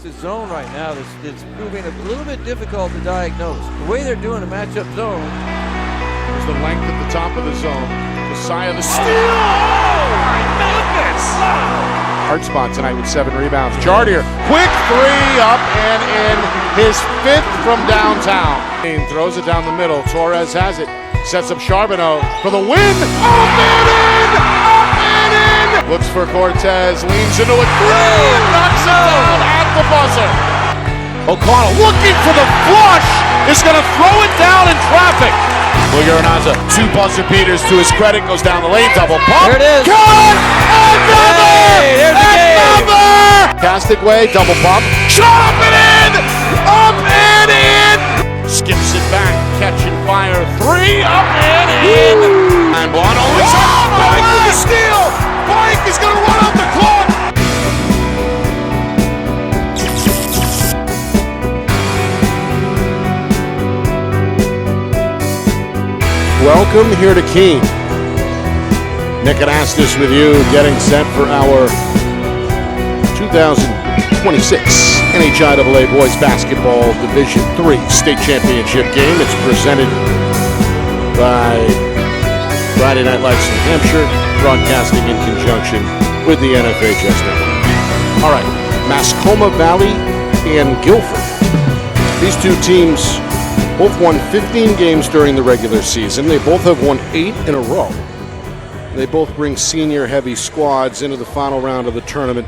against the zone right now that's proving a little bit difficult to diagnose. The way they're doing a matchup zone. There's the length at the top of the zone. Messiah the steal! Oh, my goodness! Hard spot tonight with 7 rebounds. Jardier, quick three, up and in. His 5th from downtown. Throws it down the middle. Torres has it. Sets up Charbonneau for the win. Up and in! Up and in! Looks for Cortez. Leans into a three and knocks it down at the buzzer. O'Connell looking for the flush. Is going to throw it down in traffic. Muguruzaga, 2 buzzer beaters to his credit, goes down the lane, double pump. There it is. Cut! Another! Hey, Another! Fantastic way, double pump. Shot up and in! Up and in! Skips it back, catching fire. 3 up and in! And Bono is up! Mike with the steal! Mike is going to run out the clock! Welcome here to Keene. Nick Anastas with you, getting set for our 2026 NHIAA Boys Basketball Division III State Championship game. It's presented by Friday Night Lights New Hampshire, broadcasting in conjunction with the NFHS Network. All right, Mascoma Valley and Gilford. These two teams both won 15 games during the regular season. They both have won 8 in a row. They both bring senior-heavy squads into the final round of the tournament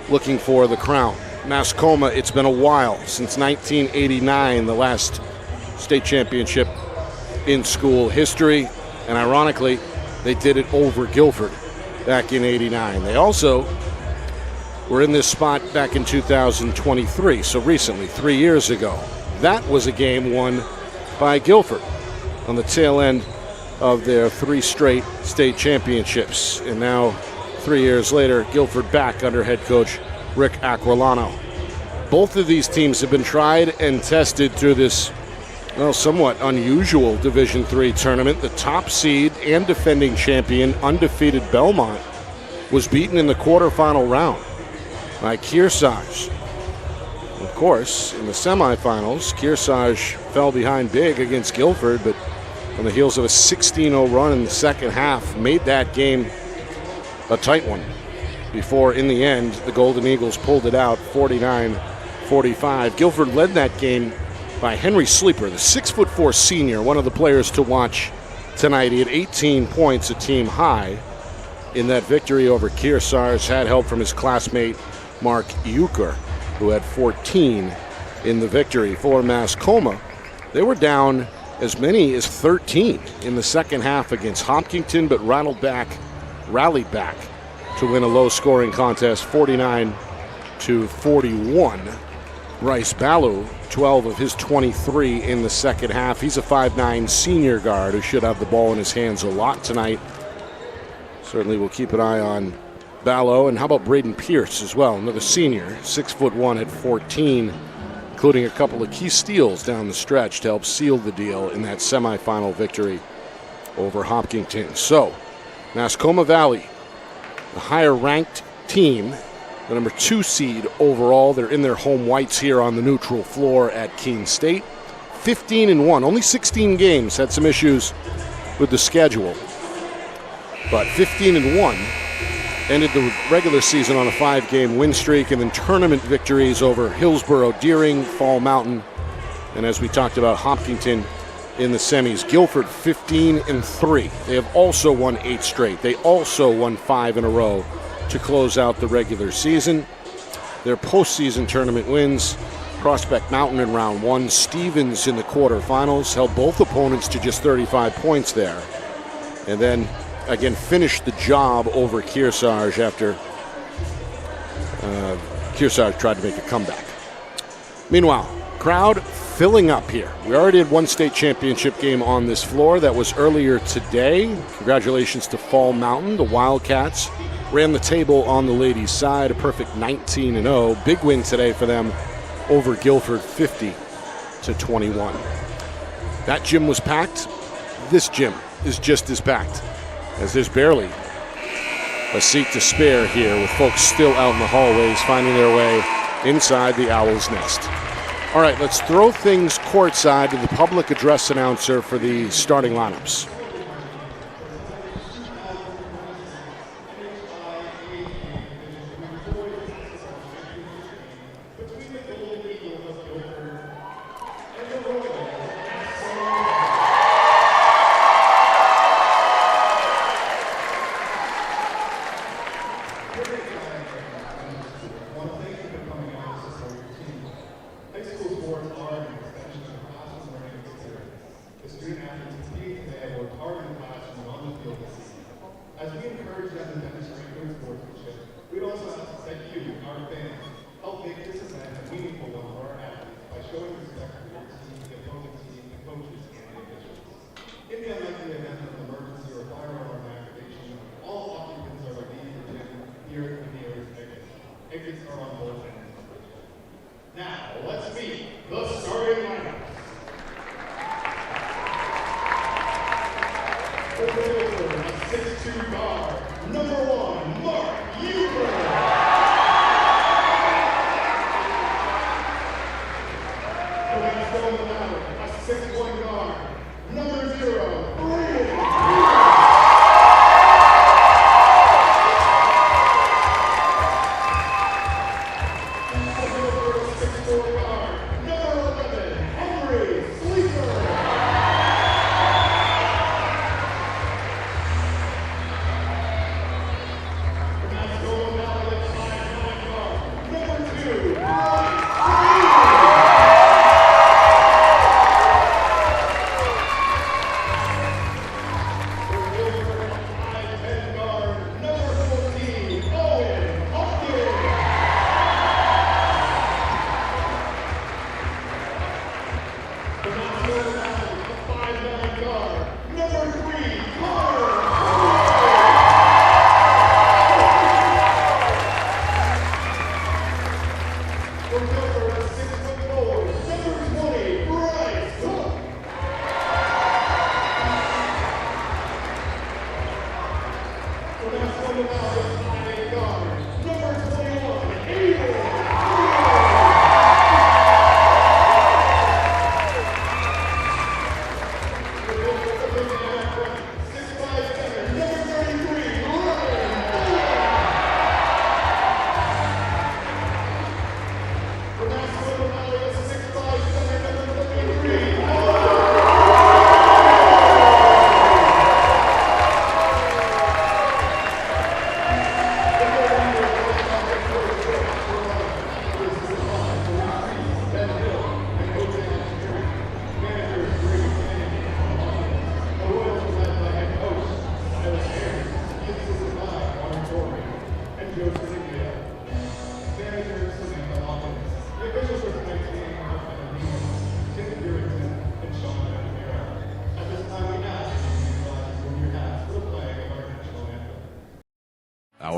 looking for the crown. Mascoma, it's been a while, since 1989, the last state championship in school history. And ironically, they did it over Gilford back in '89. They also were in this spot back in 2023, so recently, 3 years ago. That was a game won by Gilford on the tail end of their 3 straight state championships. And now, 3 years later, Gilford back under head coach Rick Aquilano. Both of these teams have been tried and tested through this, well, somewhat unusual Division III tournament. The top seed and defending champion, undefeated Belmont, was beaten in the quarterfinal round by Kearsarge. Of course, in the semifinals, Kearsarge fell behind big against Gilford, but on the heels of a 16-0 run in the second half, made that game a tight one before, in the end, the Golden Eagles pulled it out 49-45. Gilford led that game by Henry Sleeper, the 6'4" senior, one of the players to watch tonight. He had 18 points, a team high, in that victory over Kearsarge. Had help from his classmate Mark Euchre, who had 14 in the victory. For Mascoma, they were down as many as 13 in the second half against Hopkinton, but rallied back to win a low-scoring contest, 49-41. Bryce Ballou, 12 of his 23 in the second half. He's a 5'9" senior guard who should have the ball in his hands a lot tonight. Certainly we'll keep an eye on Ballo. And how about Braden Pierce as well, another senior, 6'1" at 14, including a couple of key steals down the stretch to help seal the deal in that semifinal victory over Hopkinton. So, Mascoma Valley, the higher-ranked team, the number 2 seed overall. They're in their home whites here on the neutral floor at Keene State. 15-1, only 16 games, had some issues with the schedule. But 15-1. Ended the regular season on a 5-game win streak, and then tournament victories over Hillsborough, Deering, Fall Mountain, and as we talked about, Hopkinton in the semis. Gilford 15-3. They have also won 8 straight. They also won 5 in a row to close out the regular season. Their postseason tournament wins: Prospect Mountain in round 1, Stevens in the quarterfinals, held both opponents to just 35 points there, and then again finished the job over Kearsarge after Kearsarge tried to make a comeback. Meanwhile, crowd filling up here. We already had one state championship game on this floor. That was earlier today. Congratulations to Fall Mountain. The Wildcats ran the table on the ladies' side, a perfect 19-0. Big win today for them over Gilford, 50-21. That gym was packed. This gym is just as packed, as there's barely a seat to spare here, with folks still out in the hallways finding their way inside the Owl's Nest. All right, let's throw things courtside to the public address announcer for the starting lineups.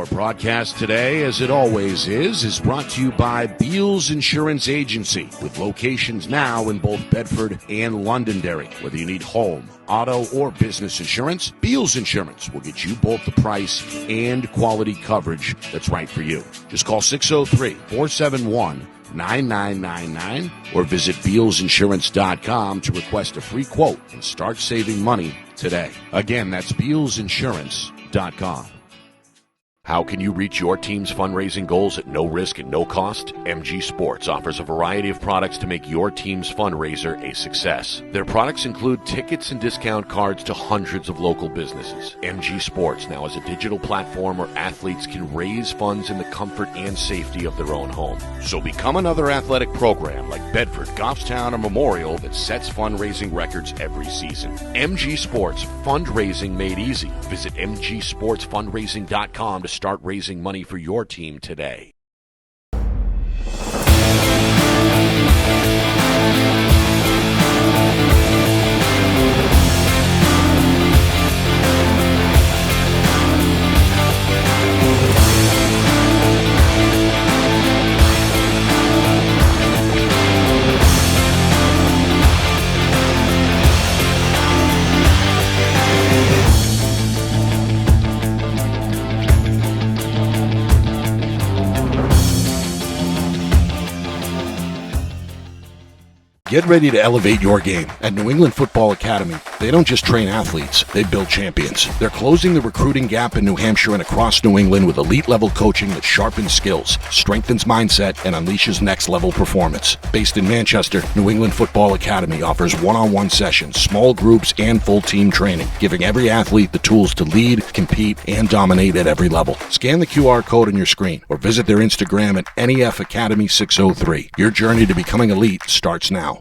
Our broadcast today, as it always is brought to you by Beals Insurance Agency, with locations now in both Bedford and Londonderry. Whether you need home, auto, or business insurance, Beals Insurance will get you both the price and quality coverage that's right for you. Just call 603-471-9999 or visit BealsInsurance.com to request a free quote and start saving money today. Again, that's BealsInsurance.com. How can you reach your team's fundraising goals at no risk and no cost? MG Sports offers a variety of products to make your team's fundraiser a success. Their products include tickets and discount cards to hundreds of local businesses. MG Sports now has a digital platform where athletes can raise funds in the comfort and safety of their own home. So become another athletic program like Bedford, Goffstown, or Memorial that sets fundraising records every season. MG Sports, fundraising made easy. Visit mgsportsfundraising.com to start raising money for your team today. Get ready to elevate your game. At New England Football Academy, they don't just train athletes, they build champions. They're closing the recruiting gap in New Hampshire and across New England with elite-level coaching that sharpens skills, strengthens mindset, and unleashes next-level performance. Based in Manchester, New England Football Academy offers one-on-one sessions, small groups, and full-team training, giving every athlete the tools to lead, compete, and dominate at every level. Scan the QR code on your screen or visit their Instagram at NEF Academy 603. Your journey to becoming elite starts now.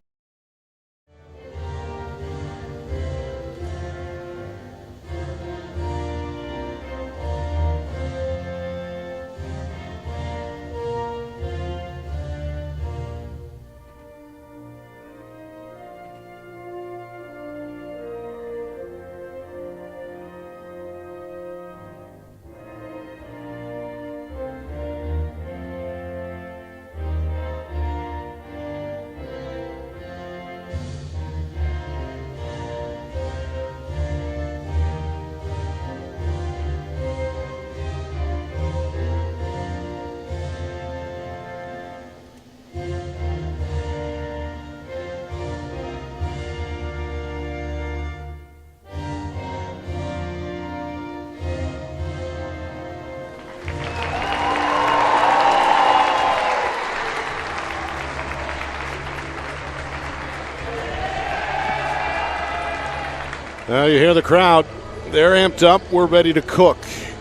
You hear the crowd. They're amped up. We're ready to cook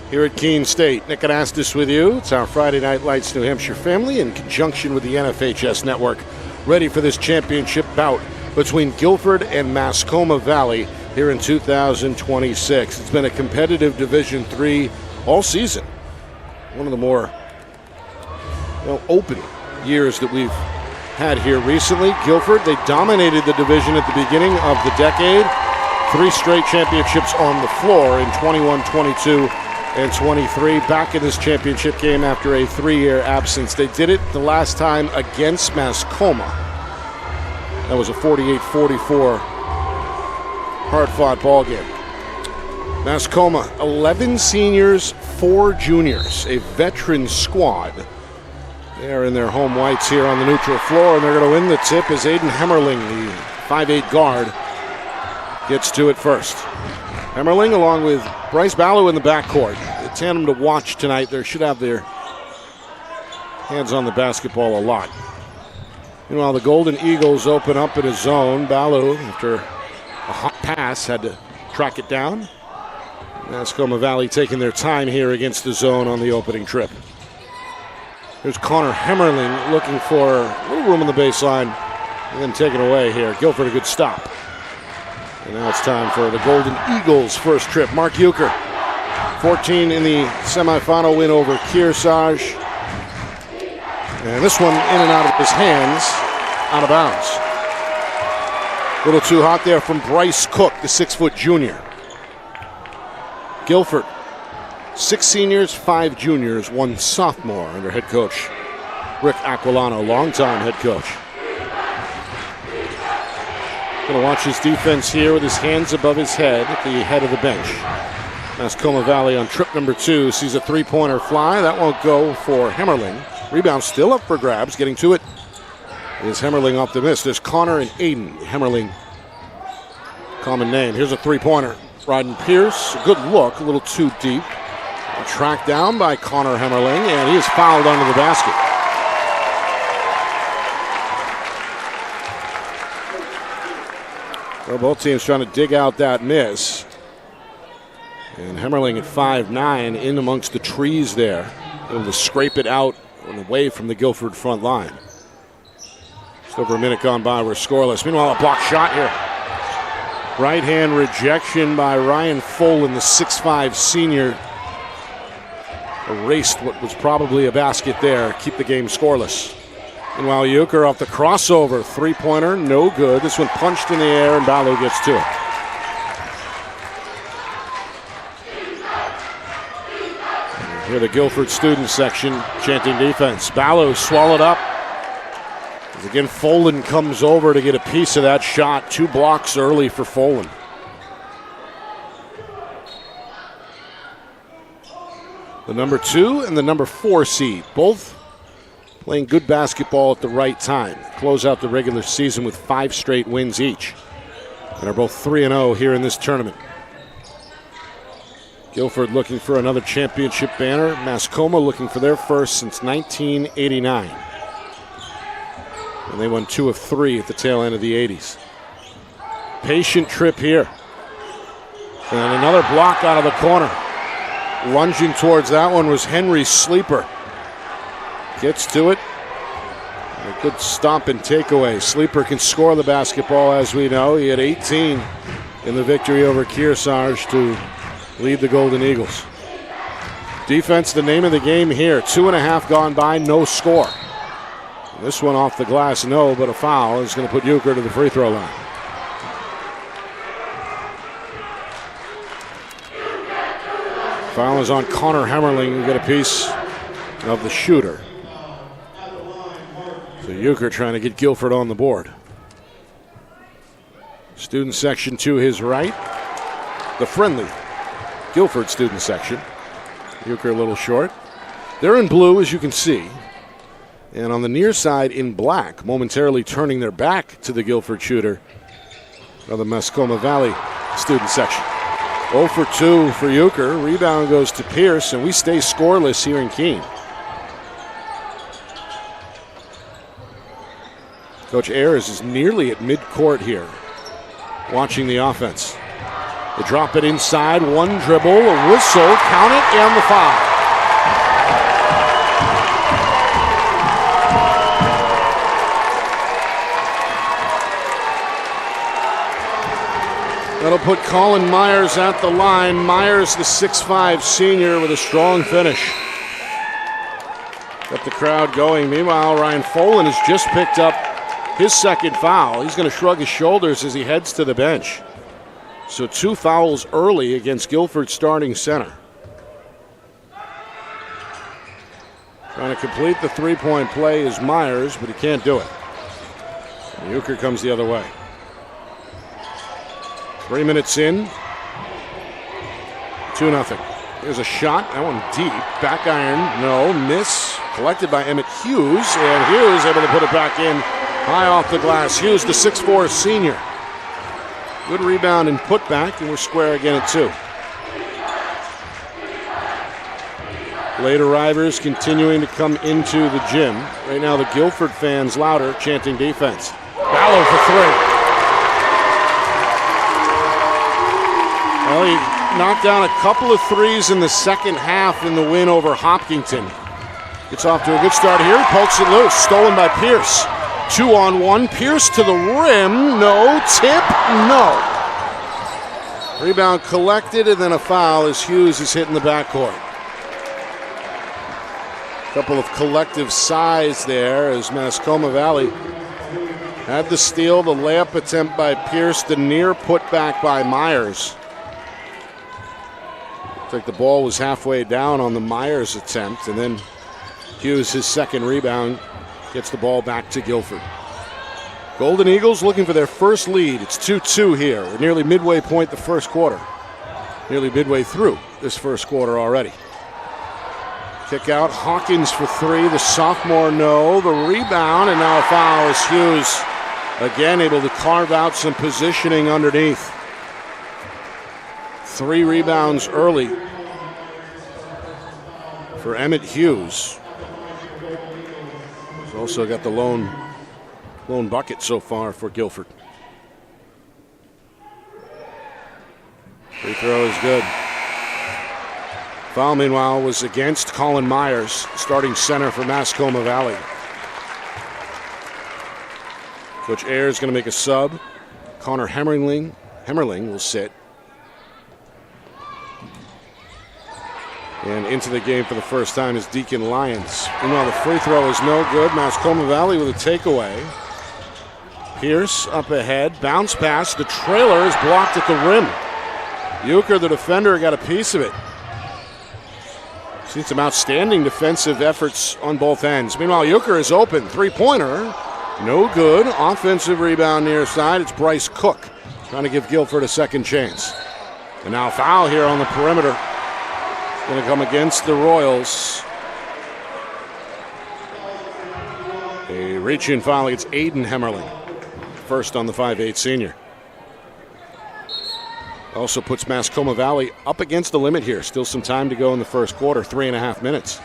here at Keene State. Nick Anastas with you. It's our Friday Night Lights New Hampshire family in conjunction with the NFHS Network. Ready for this championship bout between Gilford and Mascoma Valley here in 2026. It's been a competitive Division III all season. One of the more open years that we've had here recently. Gilford, they dominated the division at the beginning of the decade. 3 straight championships on the floor in 21, 22, and 23. Back in this championship game after a 3-year absence. They did it the last time against Mascoma. That was a 48-44 hard-fought ball game. Mascoma, 11 seniors, 4 juniors, a veteran squad. They are in their home whites here on the neutral floor, and they're going to win the tip as Aiden Hemmerling, the 5'8 guard, gets to it first. Hemmerling along with Bryce Ballew in the backcourt. A tandem to watch tonight. They should have their hands on the basketball a lot. Meanwhile, the Golden Eagles open up in a zone. Ballew, after a hot pass, had to track it down. Mascoma Valley taking their time here against the zone on the opening trip. Here's Connor Hemmerling looking for a little room on the baseline and then taken away here. Gilford a good stop. And now it's time for the Golden Eagles' first trip. Mark Euchre, 14 in the semifinal win over Kearsarge. And this one in and out of his hands, out of bounds. A little too hot there from Bryce Cook, the 6-foot junior. Gilford, 6 seniors, 5 juniors, 1 sophomore under head coach Rick Aquilano, longtime head coach. Going to watch his defense here with his hands above his head at the head of the bench. Mascoma Valley on trip number 2 sees a 3-pointer fly. That won't go for Hemmerling. Rebound still up for grabs. Getting to it is Hemmerling off the miss. There's Connor and Aiden. Hemmerling, common name. Here's a 3-pointer. Ryden Pierce, a good look, a little too deep. Tracked down by Connor Hemmerling, and he is fouled under the basket. Well, both teams trying to dig out that miss. And Hemmerling at 5'9", in amongst the trees there, able to scrape it out and away from the Gilford front line. Just over a minute gone by, we're scoreless. Meanwhile, a block shot here. Right hand rejection by Ryan Folan, the 6'5 senior. Erased what was probably a basket there. Keep the game scoreless. Meanwhile, Euchre off the crossover. 3-pointer, no good. This one punched in the air, and Ballew gets to it. Here the Gilford student section chanting defense. Ballew swallowed up. As again, Folan comes over to get a piece of that shot. 2 blocks early for Folan. The number 2 and the number 4 seed, both playing good basketball at the right time. Close out the regular season with 5 straight wins each, and are both 3-0 here in this tournament. Gilford looking for another championship banner. Mascoma looking for their first since 1989. And they won 2 of 3 at the tail end of the 80s. Patient trip here. And another block out of the corner. Lunging towards that one was Henry Sleeper. Gets to it. A good stomp and takeaway. Sleeper can score the basketball, as we know. He had 18 in the victory over Kearsarge to lead the Golden Eagles. Defense, the name of the game here. 2.5 gone by, no score. This one off the glass, no, but a foul is going to put Euchre to the free throw line. Foul is on Connor Hammerling, who got a piece of the shooter. So Euchre trying to get Gilford on the board. Student section to his right. The friendly Gilford student section. Euchre a little short. They're in blue, as you can see. And on the near side in black, momentarily turning their back to the Gilford shooter, of the Mascoma Valley student section. 0 for 2 for Euchre. Rebound goes to Pierce, and we stay scoreless here in Keene. Coach Ayers is nearly at midcourt here, watching the offense. They drop it inside, one dribble, a whistle, count it, and the foul. That'll put Colin Myers at the line. Myers, the 6'5 senior, with a strong finish. Got the crowd going. Meanwhile, Ryan Folan has just picked up his second foul. He's going to shrug his shoulders as he heads to the bench. So 2 fouls early against Gilford's starting center. Trying to complete the three-point play is Myers, but he can't do it. And Euchre comes the other way. 3 minutes in. 2-0. Here's a shot. That one deep. Back iron. No. Miss. Collected by Emmett Hughes. And Hughes able to put it back in high off the glass. Hughes, the 6'4 senior. Good rebound and put back, and we're square again at 2. Late arrivers continuing to come into the gym. Right now the Gilford fans louder, chanting defense. Ballo for 3. Well, he knocked down a couple of threes in the second half in the win over Hopkinton. Gets off to a good start here. Pokes it loose. Stolen by Pierce. 2-on-1. Pierce to the rim. No. Tip. No. Rebound collected, and then a foul as Hughes is hit in the backcourt. Couple of collective size there as Mascoma Valley had the steal, the layup attempt by Pierce, the near putback by Myers. Looks like the ball was halfway down on the Myers attempt, and then Hughes, his second rebound, gets the ball back to Gilford. Golden Eagles looking for their first lead. It's 2-2 here. We're nearly midway point the first quarter. Nearly midway through this first quarter already. Kick out, Hawkins for 3. The sophomore, no. The rebound, and now a foul as Hughes again able to carve out some positioning underneath. 3 rebounds early for Emmett Hughes. He's also got the lone bucket so far for Gilford. Free throw is good. Foul, meanwhile, was against Colin Myers, starting center for Mascoma Valley. Coach Ayers is going to make a sub. Connor Hammerling will sit. And into the game for the first time is Deacon Lyons. Meanwhile, the free throw is no good. Mascoma Valley with a takeaway. Pierce up ahead, bounce pass. The trailer is blocked at the rim. Euchre, the defender, got a piece of it. Seen some outstanding defensive efforts on both ends. Meanwhile, Euchre is open. Three-pointer, no good. Offensive rebound near side. It's Bryce Cook trying to give Gilford a second chance. And now foul here on the perimeter. Going to come against the Royals. reach-in foul against Aiden Hemmerling. First on the 5'8 senior. Also puts Mascoma Valley up against the limit here. Still some time to go in the first quarter, 3.5 minutes.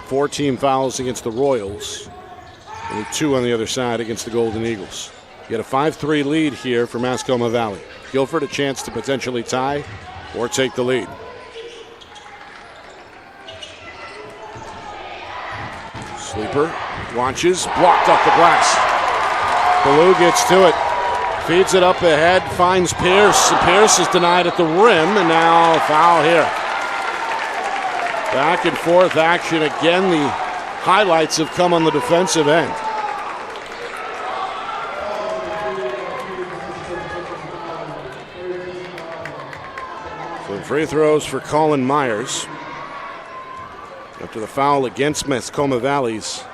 4 team fouls against the Royals. Only 2 on the other side against the Golden Eagles. You get a 5-3 lead here for Mascoma Valley. Gilford a chance to potentially tie or take the lead. Sleeper launches, blocked off the glass. Ballou gets to it, feeds it up ahead, finds Pierce. Pierce is denied at the rim, and now foul here. Back and forth action again. The highlights have come on the defensive end. So free throws for Colin Myers. After the foul against Mascoma Valley's.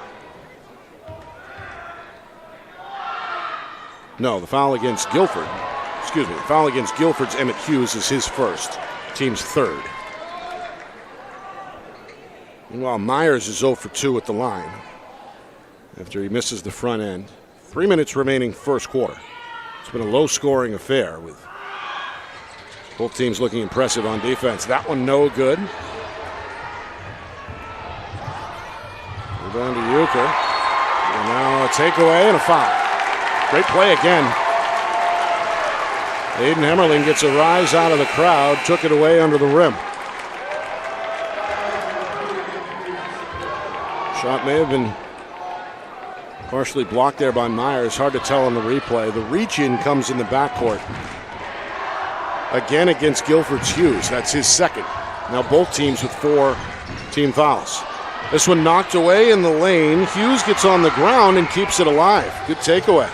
No, the foul against Gilford. Excuse me, the foul against Gilford's Emmett Hughes is his first. Team's third. Meanwhile, Myers is 0 for 2 at the line after he misses the front end. 3 minutes remaining first quarter. It's been a low-scoring affair with both teams looking impressive on defense. That one no good. Down to Euchre. And now a takeaway and a foul. Great play again. Aiden Hemmerling gets a rise out of the crowd, took it away under the rim. Shot may have been partially blocked there by Myers. Hard to tell on the replay. The reach-in comes in the backcourt. Again against Gilford's Hughes. That's his second. Now both teams with 4 team fouls. This one knocked away in the lane. Hughes gets on the ground and keeps it alive. Good takeaway.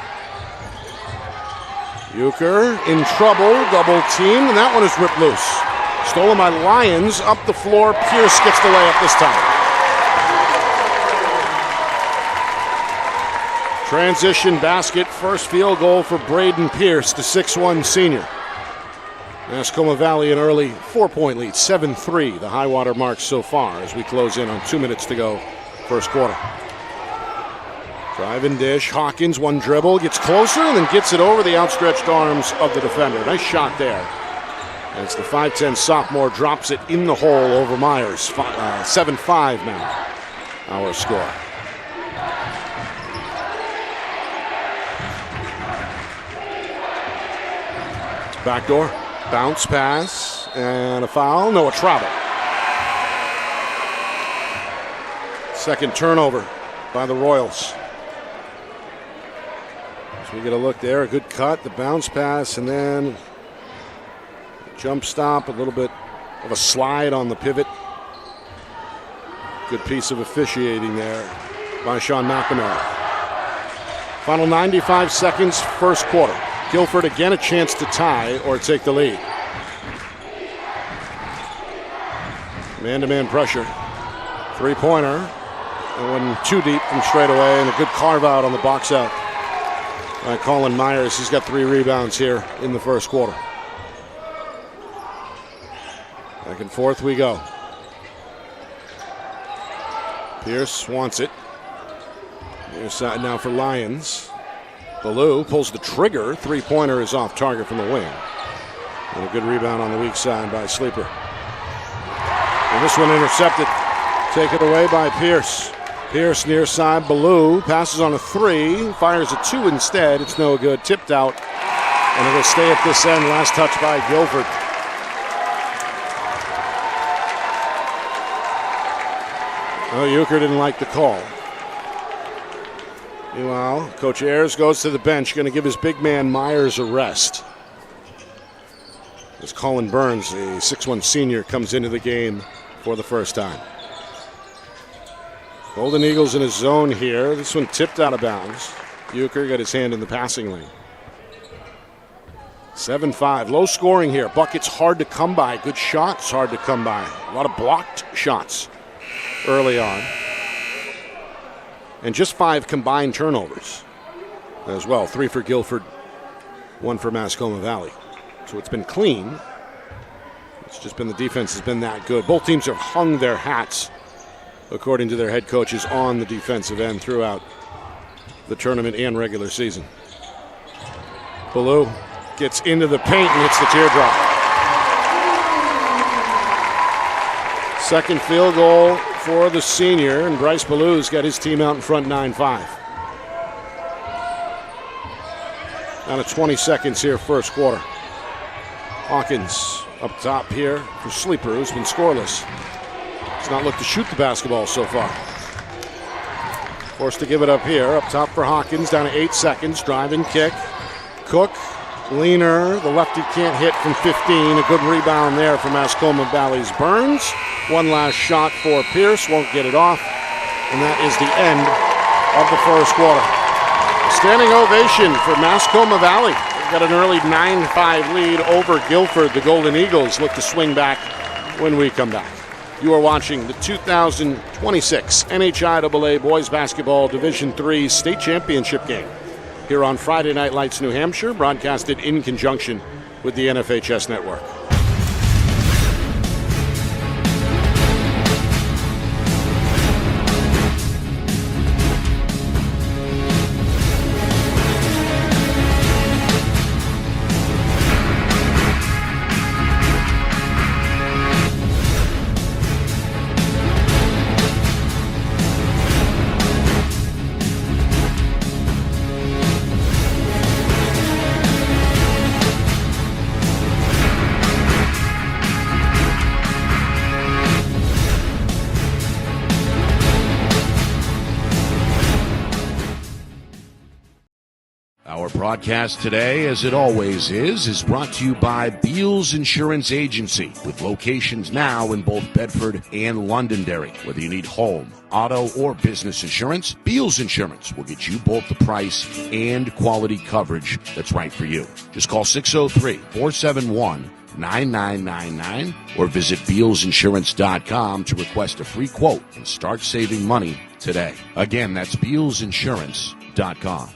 Euchre in trouble, double team, and that one is ripped loose. Stolen by Lyons, up the floor. Pierce gets the layup this time. Transition basket, first field goal for Braden Pierce, the 6'1 senior. Mascoma Valley an early 4-point lead, 7-3, the high water mark so far as we close in on 2 minutes to go, first quarter. Drive and dish, Hawkins, one dribble, gets closer and then gets it over the outstretched arms of the defender. Nice shot there. As the 5'10 sophomore drops it in the hole over Myers. 7-5 now, our score. Backdoor. Bounce pass and a foul. No, a travel. Second turnover by the Royals. So we get a look there. A good cut, the bounce pass, and then jump stop, a little bit of a slide on the pivot. Good piece of officiating there by Sean McNamara. Final 95 seconds, first quarter. Gilford again a chance to tie or take the lead. Man-to-man pressure. Three-pointer. And one too deep from straight away, and a good carve-out on the box out by Colin Myers. He's got 3 rebounds here in the first quarter. Back and forth we go. Pierce wants it. Near side now for Lyons. Ballou pulls the trigger. Three-pointer is off target from the wing. And a good rebound on the weak side by Sleeper. And this one intercepted. Taken away by Pierce. Pierce near side. Ballou passes on a 3. Fires a 2 instead. It's no good. Tipped out. And it'll stay at this end. Last touch by Gilford. Oh, Euchre didn't like the call. Meanwhile, Coach Ayers goes to the bench, going to give his big man Myers a rest. As Colin Burns, a 6'1 senior, comes into the game for the first time. Golden Eagles in his zone here. This one tipped out of bounds. Euchre got his hand in the passing lane. 7-5, low scoring here. Buckets hard to come by. Good shots hard to come by. A lot of blocked shots early on. And just 5 combined turnovers as well. 3 for Gilford, 1 for Mascoma Valley. So it's been clean. It's just been the defense has been that good. Both teams have hung their hats, according to their head coaches, on the defensive end throughout the tournament and regular season. Ballou gets into the paint and hits the teardrop. Second field goal for the senior, and Bryce Ballou's got his team out in front 9-5. Down to 20 seconds here, first quarter. Hawkins up top here for Sleeper, who's been scoreless. He's not looked to shoot the basketball so far. Forced to give it up here. Up top for Hawkins, down to 8 seconds. Drive and kick. Cook, leaner. The lefty can't hit from 15. A good rebound there for Mascoma Valley's Burns. One last shot for Pierce. Won't get it off. And that is the end of the first quarter. Standing ovation for Mascoma Valley. They've got an early 9-5 lead over Gilford. The Golden Eagles look to swing back when we come back. You are watching the 2026 NHIAA Boys Basketball Division III State Championship game here on Friday Night Lights, New Hampshire, broadcasted in conjunction with the NFHS Network. Our broadcast today, as it always is brought to you by Beals Insurance Agency, with locations now in both Bedford and Londonderry. Whether you need home, auto, or business insurance, Beals Insurance will get you both the price and quality coverage that's right for you. Just call 603-471-9999 or visit BealsInsurance.com to request a free quote and start saving money today. Again, that's BealsInsurance.com.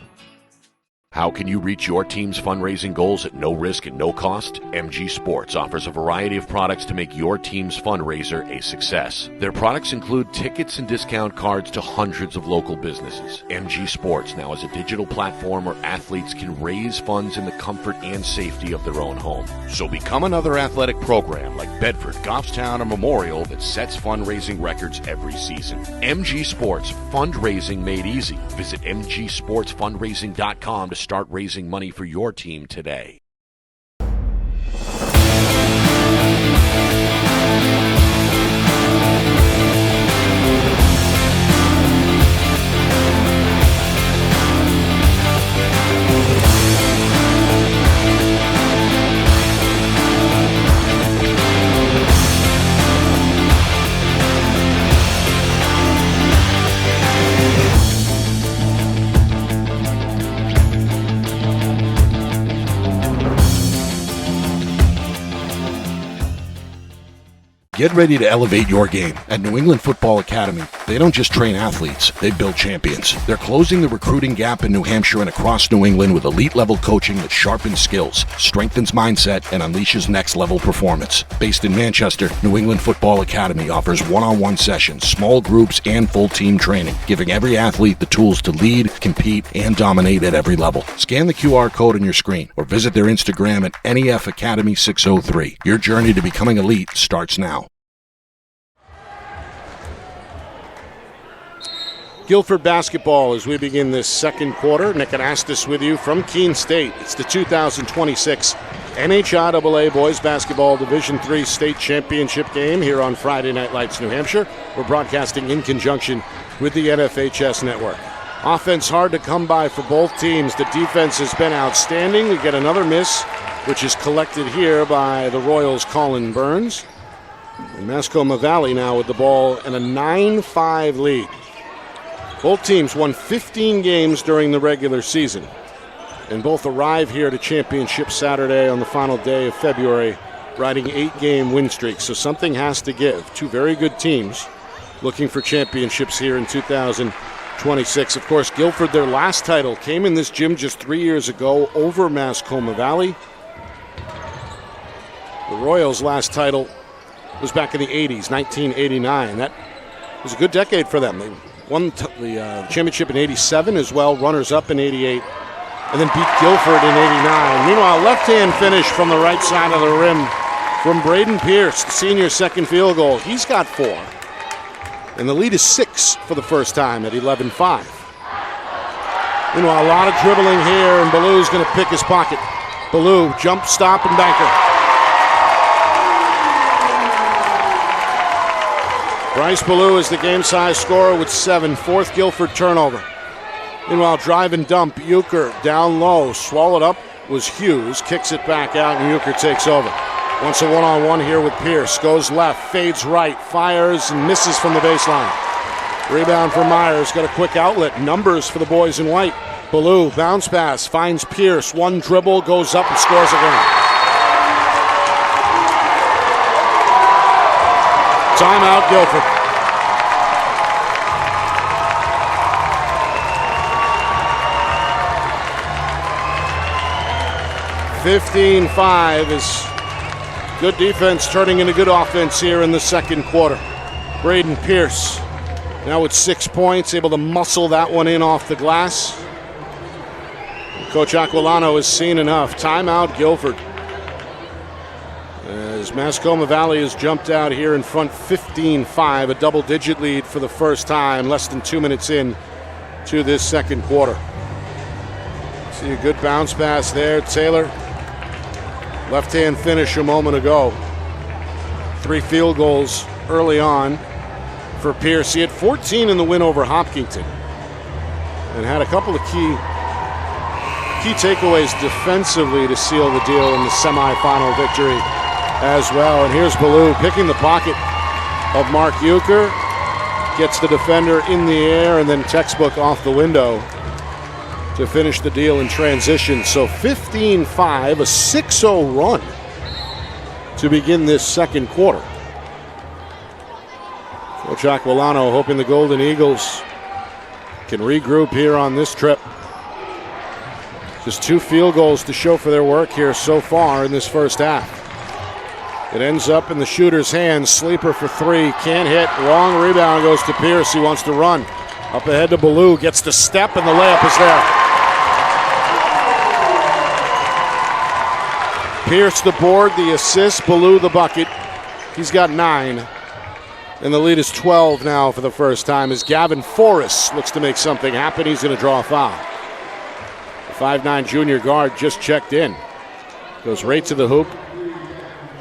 How can you reach your team's fundraising goals at no risk and no cost? MG Sports offers a variety of products to make your team's fundraiser a success. Their products include tickets and discount cards to hundreds of local businesses. MG Sports now has a digital platform where athletes can raise funds in the comfort and safety of their own home. So become another athletic program like Bedford, Goffstown, or Memorial that sets fundraising records every season. MG Sports, fundraising made easy. Visit mgsportsfundraising.com to start raising money for your team today. Get ready to elevate your game. At New England Football Academy, they don't just train athletes, they build champions. They're closing the recruiting gap in New Hampshire and across New England with elite-level coaching that sharpens skills, strengthens mindset, and unleashes next-level performance. Based in Manchester, New England Football Academy offers one-on-one sessions, small groups, and full-team training, giving every athlete the tools to lead, compete, and dominate at every level. Scan the QR code on your screen or visit their Instagram at NEF Academy 603. Your journey to becoming elite starts now. Gilford basketball as we begin this second quarter. Nick Anastas with you from Keene State. It's the 2026 NHIAA Boys Basketball Division III State Championship game here on Friday Night Lights, New Hampshire. We're broadcasting in conjunction with the NFHS Network. Offense hard to come by for both teams. The defense has been outstanding. We get another miss, which is collected here by the Royals' Colin Burns. And Mascoma Valley now with the ball and a 9-5 lead. Both teams won 15 games during the regular season, and both arrive here to championship Saturday on the final day of February, riding 8-game win streaks. So something has to give. Two very good teams looking for championships here in 2026. Of course, Gilford, their last title, came in this gym just 3 years ago over Mascoma Valley. The Royals' last title was back in the 80s, 1989. That was a good decade for them. They Won the championship in 87 as well, runners-up in 88, and then beat Gilford in 89. Meanwhile, left-hand finish from the right side of the rim from Braden Pierce, the senior second field goal. He's got 4. And the lead is 6 for the first time at 11-5. Meanwhile, a lot of dribbling here, and Ballou's going to pick his pocket. Ballou, jump, stop, and banker. Bryce Ballou is the game-size scorer with 7, 4th Gilford turnover. Meanwhile, drive and dump, Euchre down low, swallowed up was Hughes, kicks it back out, and Euchre takes over. Wants a one-on-one here with Pierce, goes left, fades right, fires and misses from the baseline. Rebound for Myers, got a quick outlet, numbers for the boys in white. Ballou, bounce pass, finds Pierce, one dribble, goes up and scores again. Timeout, Gilford. (15-5) is good defense turning into good offense here in the second quarter. Braden Pierce now with 6 points, able to muscle that one in off the glass. Coach Aquilano has seen enough. Timeout, Gilford. As Mascoma Valley has jumped out here in front 15-5, a double-digit lead for the first time, less than 2 minutes in to this second quarter. See a good bounce pass there. Taylor, left-hand finish a moment ago. 3 field goals early on for Pierce. He had 14 in the win over Hopkinton and had a couple of key takeaways defensively to seal the deal in the semifinal victory as well. And here's Ballou picking the pocket of Mark Euchre, gets the defender in the air, and then textbook off the window to finish the deal in transition. So 15-5, a 6-0 run to begin this second quarter. Coach Aquilano hoping the Golden Eagles can regroup here on this trip. Just 2 field goals to show for their work here so far in this first half. It ends up in the shooter's hands. Sleeper for 3, can't hit. Wrong rebound goes to Pierce. He wants to run. Up ahead to Ballou, gets the step, and the layup is there. Pierce the board, the assist, Ballou the bucket. He's got 9. And the lead is 12 now for the first time as Gavin Forrest looks to make something happen. He's going to draw a foul. The 5'9" junior guard just checked in. Goes right to the hoop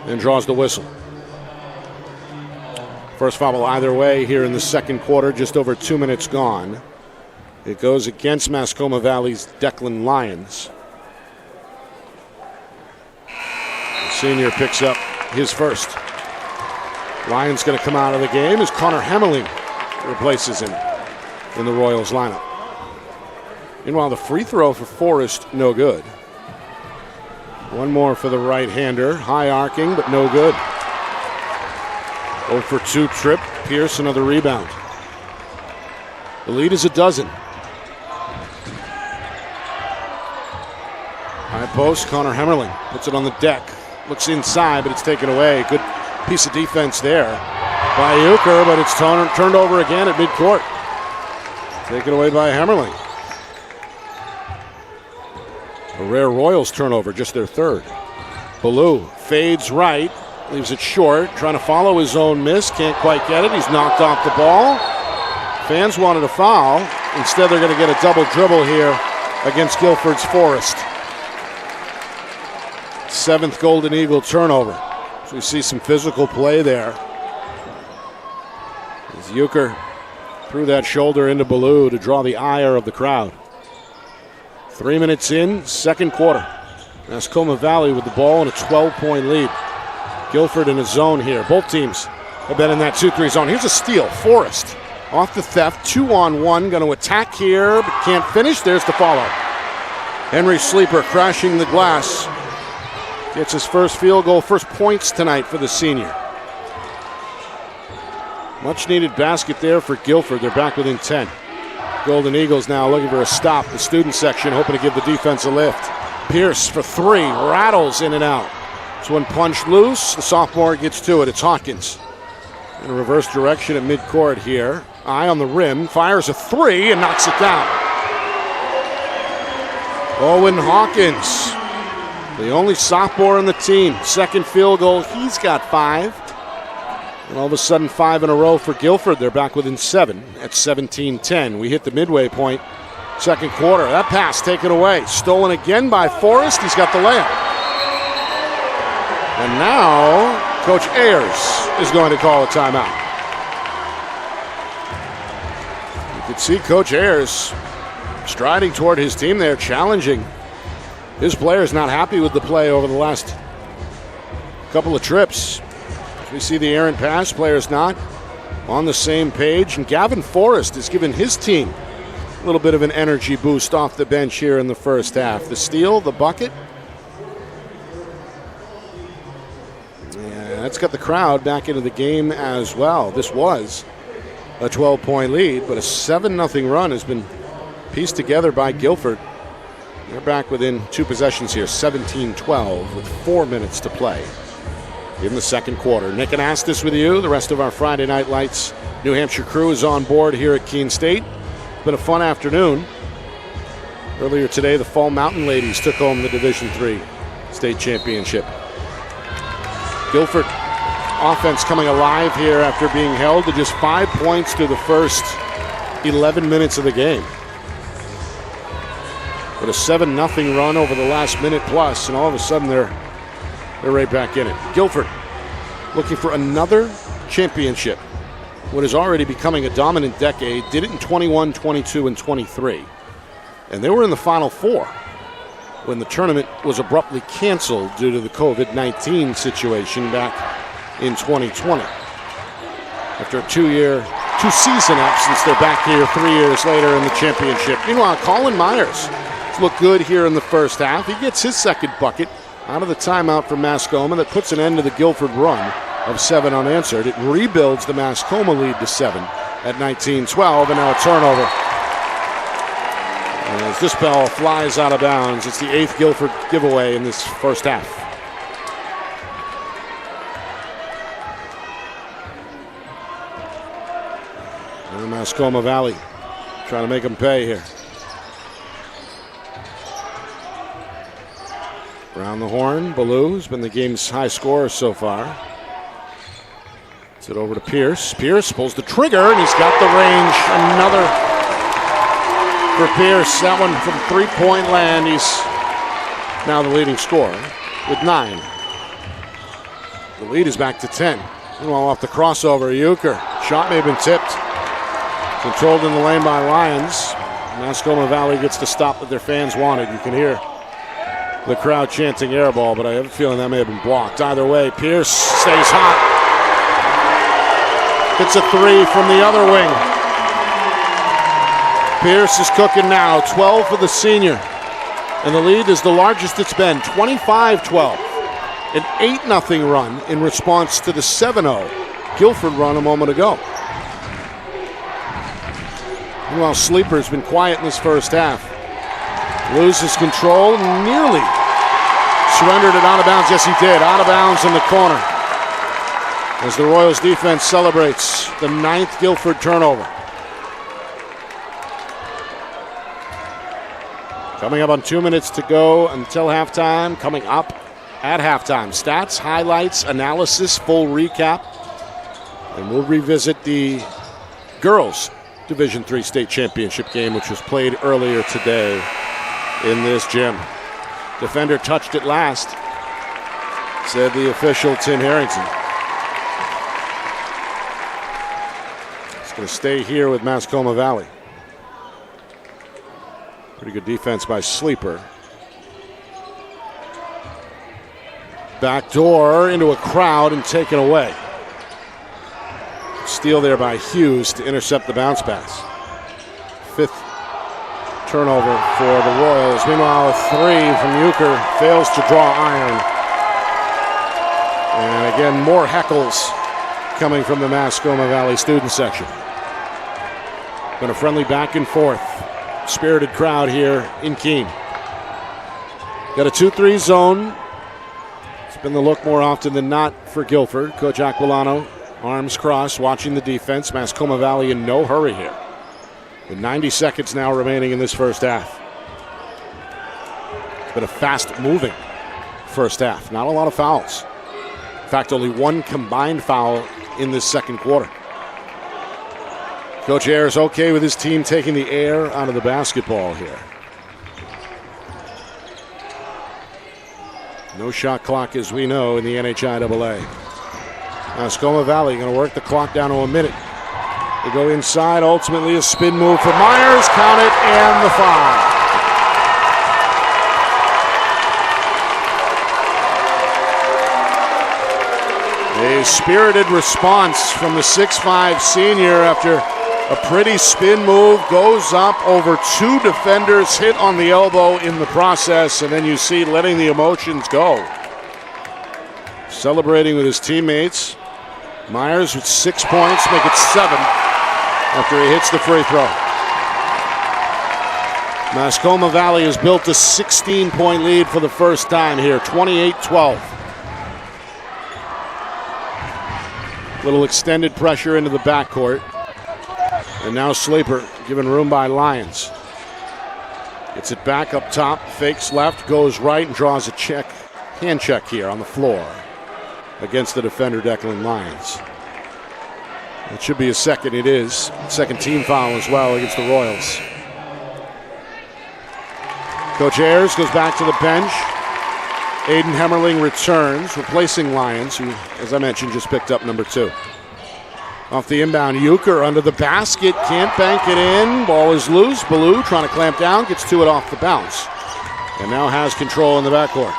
and draws the whistle. First foul either way here in the second quarter, just over 2 minutes gone. It goes against Mascoma Valley's Declan Lyons. The senior picks up his first. Lyons going to come out of the game as Connor Hemmeling replaces him in the Royals lineup. Meanwhile, the free throw for Forrest, no good. One more for the right-hander, high arcing, but no good. 0 for 2 trip, Pierce another rebound. The lead is 12. High post, Connor Hemmerling puts it on the deck. Looks inside, but it's taken away. Good piece of defense there by Euchre, but it's turned over again at midcourt. Taken away by Hemmerling. A rare Royals turnover, just their 3rd. Ballou fades right, leaves it short, trying to follow his own miss, can't quite get it. He's knocked off the ball. Fans wanted a foul. Instead, they're going to get a double dribble here against Gilford's Forrest. 7th Golden Eagle turnover. So we see some physical play there. As Euchre threw that shoulder into Ballou to draw the ire of the crowd. 3 minutes in, second quarter. Mascoma Valley with the ball and a 12-point lead. Gilford in a zone here. Both teams have been in that 2-3 zone. Here's a steal. Forrest off the theft. 2-on-1. Going to attack here, but can't finish. There's the follow. Henry Sleeper crashing the glass. Gets his first field goal, first points tonight for the senior. Much needed basket there for Gilford. They're back within 10. Golden Eagles now looking for a stop. The student section hoping to give the defense a lift. Pierce for 3, rattles in and out. It's one punched loose. The sophomore gets to it. It's Hawkins. In reverse direction at midcourt here. Eye on the rim, fires a three and knocks it down. Owen Hawkins, the only sophomore on the team. Second field goal, he's got 5. And all of a sudden 5 in a row for Gilford. They're back within 7 at 17-10. We hit the midway point, second quarter. That pass taken away. Stolen again by Forrest. He's got the layup. And now Coach Ayers is going to call a timeout. You can see Coach Ayers striding toward his team there, challenging his players. Not happy with the play over the last couple of trips. We see the errant pass, players not on the same page. And Gavin Forrest has given his team a little bit of an energy boost off the bench here in the first half. The steal, the bucket. Yeah, that's got the crowd back into the game as well. This was a 12-point lead, but a 7-0 run has been pieced together by Gilford. They're back within 2 possessions here, 17-12 with 4 minutes to play in the second quarter. Nick and Astis with you. The rest of our Friday Night Lights New Hampshire crew is on board here at Keene State. It's been a fun afternoon. Earlier today, the Fall Mountain Ladies took home the Division III state championship. Gilford offense coming alive here after being held to just 5 points through the first 11 minutes of the game. But a 7-0 run over the last minute plus, and all of a sudden they're right back in it. Gilford looking for another championship. What is already becoming a dominant decade. Did it in 21, 22, and 23. And they were in the Final Four when the tournament was abruptly canceled due to the COVID-19 situation back in 2020. After a 2-season absence, they're back here 3 years later in the championship. Meanwhile, Colin Myers looked good here in the first half. He gets his second bucket out of the timeout from Mascoma. That puts an end to the Gilford run of 7 unanswered. It rebuilds the Mascoma lead to 7 at 19-12, and now a turnover. And as this ball flies out of bounds, it's the 8th Gilford giveaway in this first half. And the Mascoma Valley trying to make them pay here. Around the horn, Ballew's been the game's high scorer so far. It's it over to Pierce. Pierce pulls the trigger, and he's got the range. Another for Pierce. That one from three-point land. He's now the leading scorer with 9. The lead is back to 10. Meanwhile, off the crossover, Euchre. Shot may have been tipped. Controlled in the lane by Lyons. Mascoma Valley gets the stop that their fans wanted. You can hear the crowd chanting air ball, but I have a feeling that may have been blocked. Either way, Pierce stays hot. Hits a 3 from the other wing. Pierce is cooking now, 12 for the senior. And the lead is the largest it's been, 25-12. An 8-0 run in response to the 7-0 Gilford run a moment ago. Meanwhile, Sleeper's been quiet in this first half. Loses control, nearly surrendered it out of bounds. Yes, he did. Out of bounds in the corner. As the Royals defense celebrates the 9th Gilford turnover. Coming up on 2 minutes to go until halftime. Coming up at halftime. Stats, highlights, analysis, full recap. And we'll revisit the girls' Division III state championship game, which was played earlier today in this gym. Defender touched it last, said the official Tim Harrington. It's going to stay here with Mascoma Valley. Pretty good defense by Sleeper. Backdoor into a crowd and taken away. Steal there by Hughes to intercept the bounce pass. 5th turnover for the Royals. Meanwhile, a 3 from Euchre fails to draw iron. And again, more heckles coming from the Mascoma Valley student section. Been a friendly back and forth. Spirited crowd here in Keene. Got a 2-3 zone. It's been the look more often than not for Gilford. Coach Aquilano Arms crossed, watching the defense. Mascoma Valley in no hurry here. With 90 seconds now remaining in this first half. It's been a fast-moving first half. Not a lot of fouls. In fact, only one combined foul in this second quarter. Coach Ayers okay with his team taking the air out of the basketball here. No shot clock, as we know, in the NHIAA. Mascoma Valley going to work the clock down to a minute. They go inside, ultimately a spin move for Myers. Count it, and the foul. A spirited response from the 6'5 senior after a pretty spin move, goes up over two defenders, hit on the elbow in the process, and then you see letting the emotions go. Celebrating with his teammates. Myers with 6 points, make it 7 after he hits the free throw. Mascoma Valley has built a 16-point lead for the first time here, 28-12. Little extended pressure into the backcourt. And now Sleeper given room by Lyons. Gets it back up top, fakes left, goes right, and draws a hand check here on the floor against the defender Declan Lyons. It should be a second, it is. Second team foul as well against the Royals. Coach Ayers goes back to the bench. Aiden Hemmerling returns, replacing Lyons, who, as I mentioned, just picked up number 2. Off the inbound, Euchre under the basket, can't bank it in. Ball is loose. Ballou trying to clamp down, gets to it off the bounce. And now has control in the backcourt.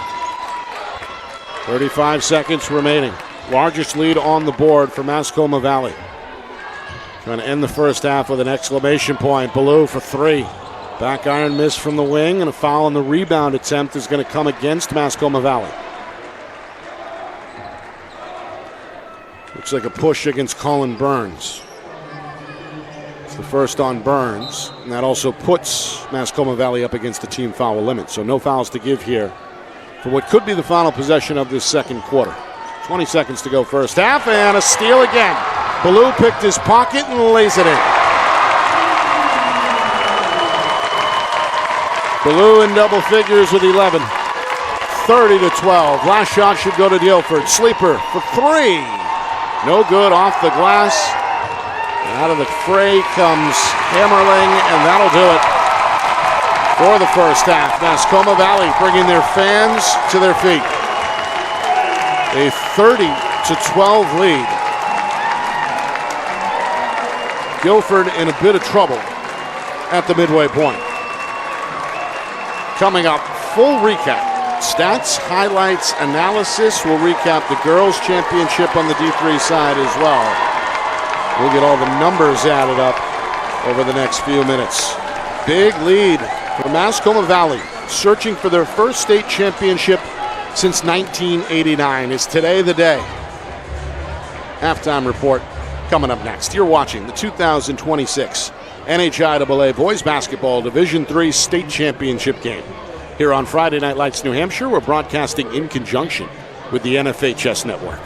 35 seconds remaining. Largest lead on the board for Mascoma Valley. Trying to end the first half with an exclamation point. Ballou for 3. Back iron miss from the wing, and a foul on the rebound attempt is going to come against Mascoma Valley. Looks like a push against Colin Burns. It's the first on Burns, and that also puts Mascoma Valley up against the team foul limit. So no fouls to give here for what could be the final possession of this second quarter. 20 seconds to go first half, and a steal again. Ballou picked his pocket and lays it in. Ballou in double figures with 11. 30-12. Last shot should go to Gilford. Sleeper for 3. No good, off the glass. Out of the fray comes Hammerling, and that'll do it for the first half. Mascoma Valley bringing their fans to their feet. A 30-12 lead. Gilford in a bit of trouble at the midway point. Coming up, full recap. Stats, highlights, analysis. We'll recap the girls' championship on the D3 side as well. We'll get all the numbers added up over the next few minutes. Big lead for Mascoma Valley, searching for their first state championship since 1989. Is today the day? Halftime report coming up next. You're watching the 2026 NHIAA Boys Basketball Division III State Championship game. Here on Friday Night Lights, New Hampshire, we're broadcasting in conjunction with the NFHS Network.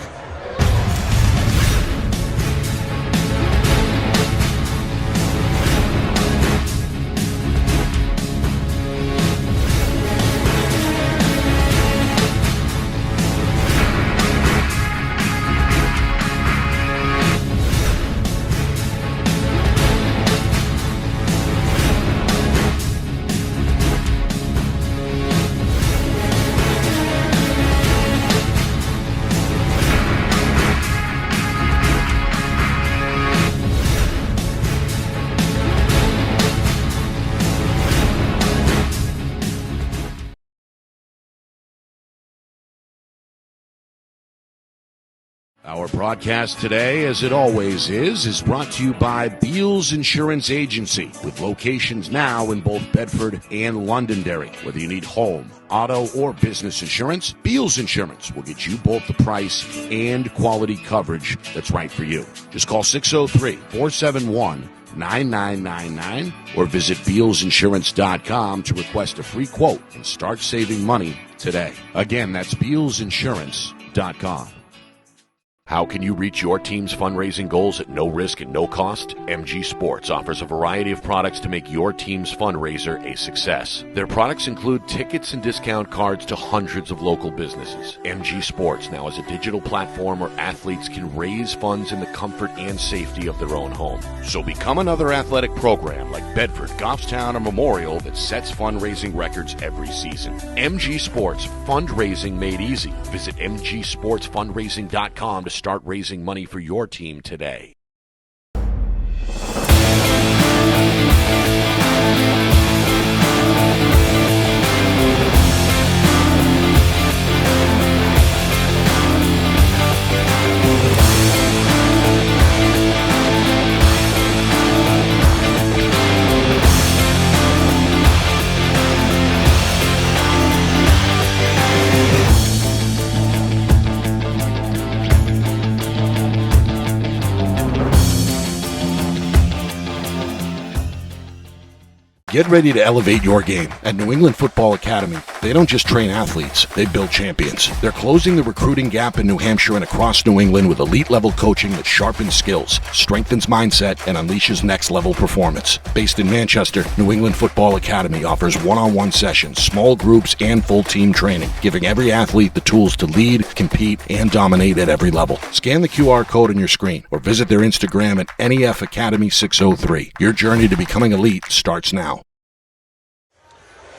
Our broadcast today, as it always is brought to you by Beals Insurance Agency, with locations now in both Bedford and Londonderry. Whether you need home, auto, or business insurance, Beals Insurance will get you both the price and quality coverage that's right for you. Just call 603-471-9999 or visit BealsInsurance.com to request a free quote and start saving money today. Again, that's BealsInsurance.com. How can you reach your team's fundraising goals at no risk and no cost? MG Sports offers a variety of products to make your team's fundraiser a success. Their products include tickets and discount cards to hundreds of local businesses. MG Sports now has a digital platform where athletes can raise funds in the comfort and safety of their own home. So become another athletic program like Bedford, Goffstown, or Memorial that sets fundraising records every season. MG Sports, fundraising made easy. Visit mgsportsfundraising.com to start raising money for your team today. Get ready to elevate your game. At New England Football Academy, they don't just train athletes, they build champions. They're closing the recruiting gap in New Hampshire and across New England with elite-level coaching that sharpens skills, strengthens mindset, and unleashes next-level performance. Based in Manchester, New England Football Academy offers one-on-one sessions, small groups, and full-team training, giving every athlete the tools to lead, compete, and dominate at every level. Scan the QR code on your screen or visit their Instagram at NEF Academy 603. Your journey to becoming elite starts now.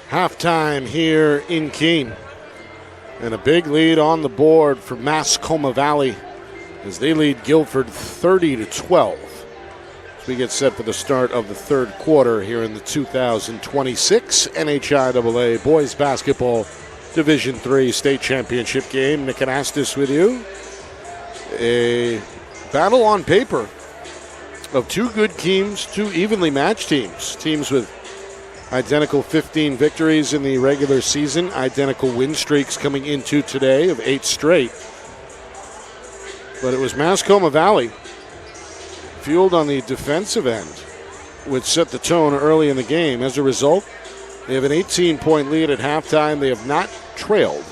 Halftime here in Keene. And a big lead on the board for Mascoma Valley as they lead Gilford 30-12. As we get set for the start of the third quarter here in the 2026 NHIAA Boys Basketball Division III State Championship game. Nick Anastas with you. A battle on paper of two good teams, two evenly matched teams. Teams with identical 15 victories in the regular season, identical win streaks coming into today of 8 straight. But it was Mascoma Valley, fueled on the defensive end, which set the tone early in the game. As a result, they have an 18-point lead at halftime. They have not trailed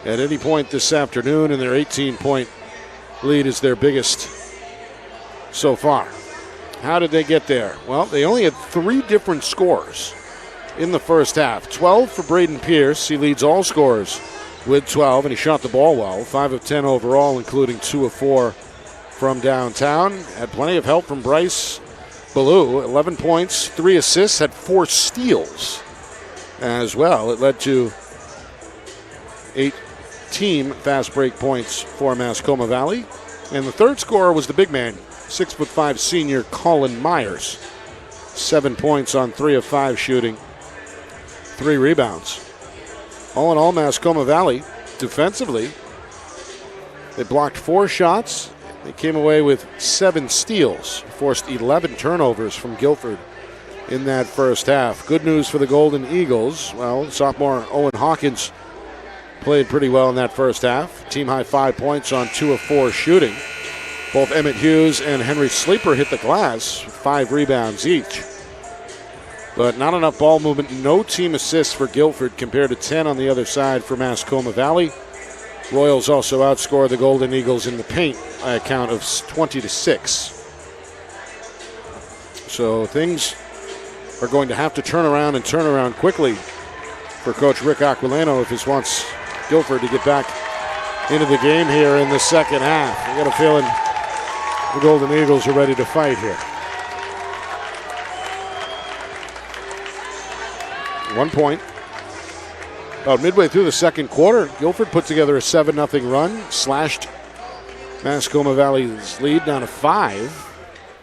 at any point this afternoon, and their 18-point lead is their biggest so far. How did they get there? Well, they only had 3 different scores in the first half. 12 for Braden Pierce. He leads all scorers with 12, and he shot the ball well. 5 of 10 overall, including 2 of 4 from downtown. Had plenty of help from Bryce Ballou. 11 points, 3 assists, had 4 steals as well. It led to 8 team fast break points for Mascoma Valley. And the third scorer was the big man, 6'5" senior Colin Myers. 7 points on 3 of 5 shooting, 3 rebounds. All in all, Mascoma Valley, defensively, they blocked 4 shots. They came away with 7 steals, forced 11 turnovers from Gilford in that first half. Good news for the Golden Eagles. Well, sophomore Owen Hawkins played pretty well in that first half. Team high 5 points on 2 of 4 shooting. Both Emmett Hughes and Henry Sleeper hit the glass, 5 rebounds each. But not enough ball movement, no team assists for Gilford compared to 10 on the other side for Mascoma Valley. Royals also outscored the Golden Eagles in the paint by a count of 20-6. So things are going to have to turn around quickly for Coach Rick Aquilano if he wants Gilford to get back into the game here in the second half. I got a feeling the Golden Eagles are ready to fight here. 1 point. About midway through the second quarter, Gilford put together a 7-0 run, slashed Mascoma Valley's lead down to 5,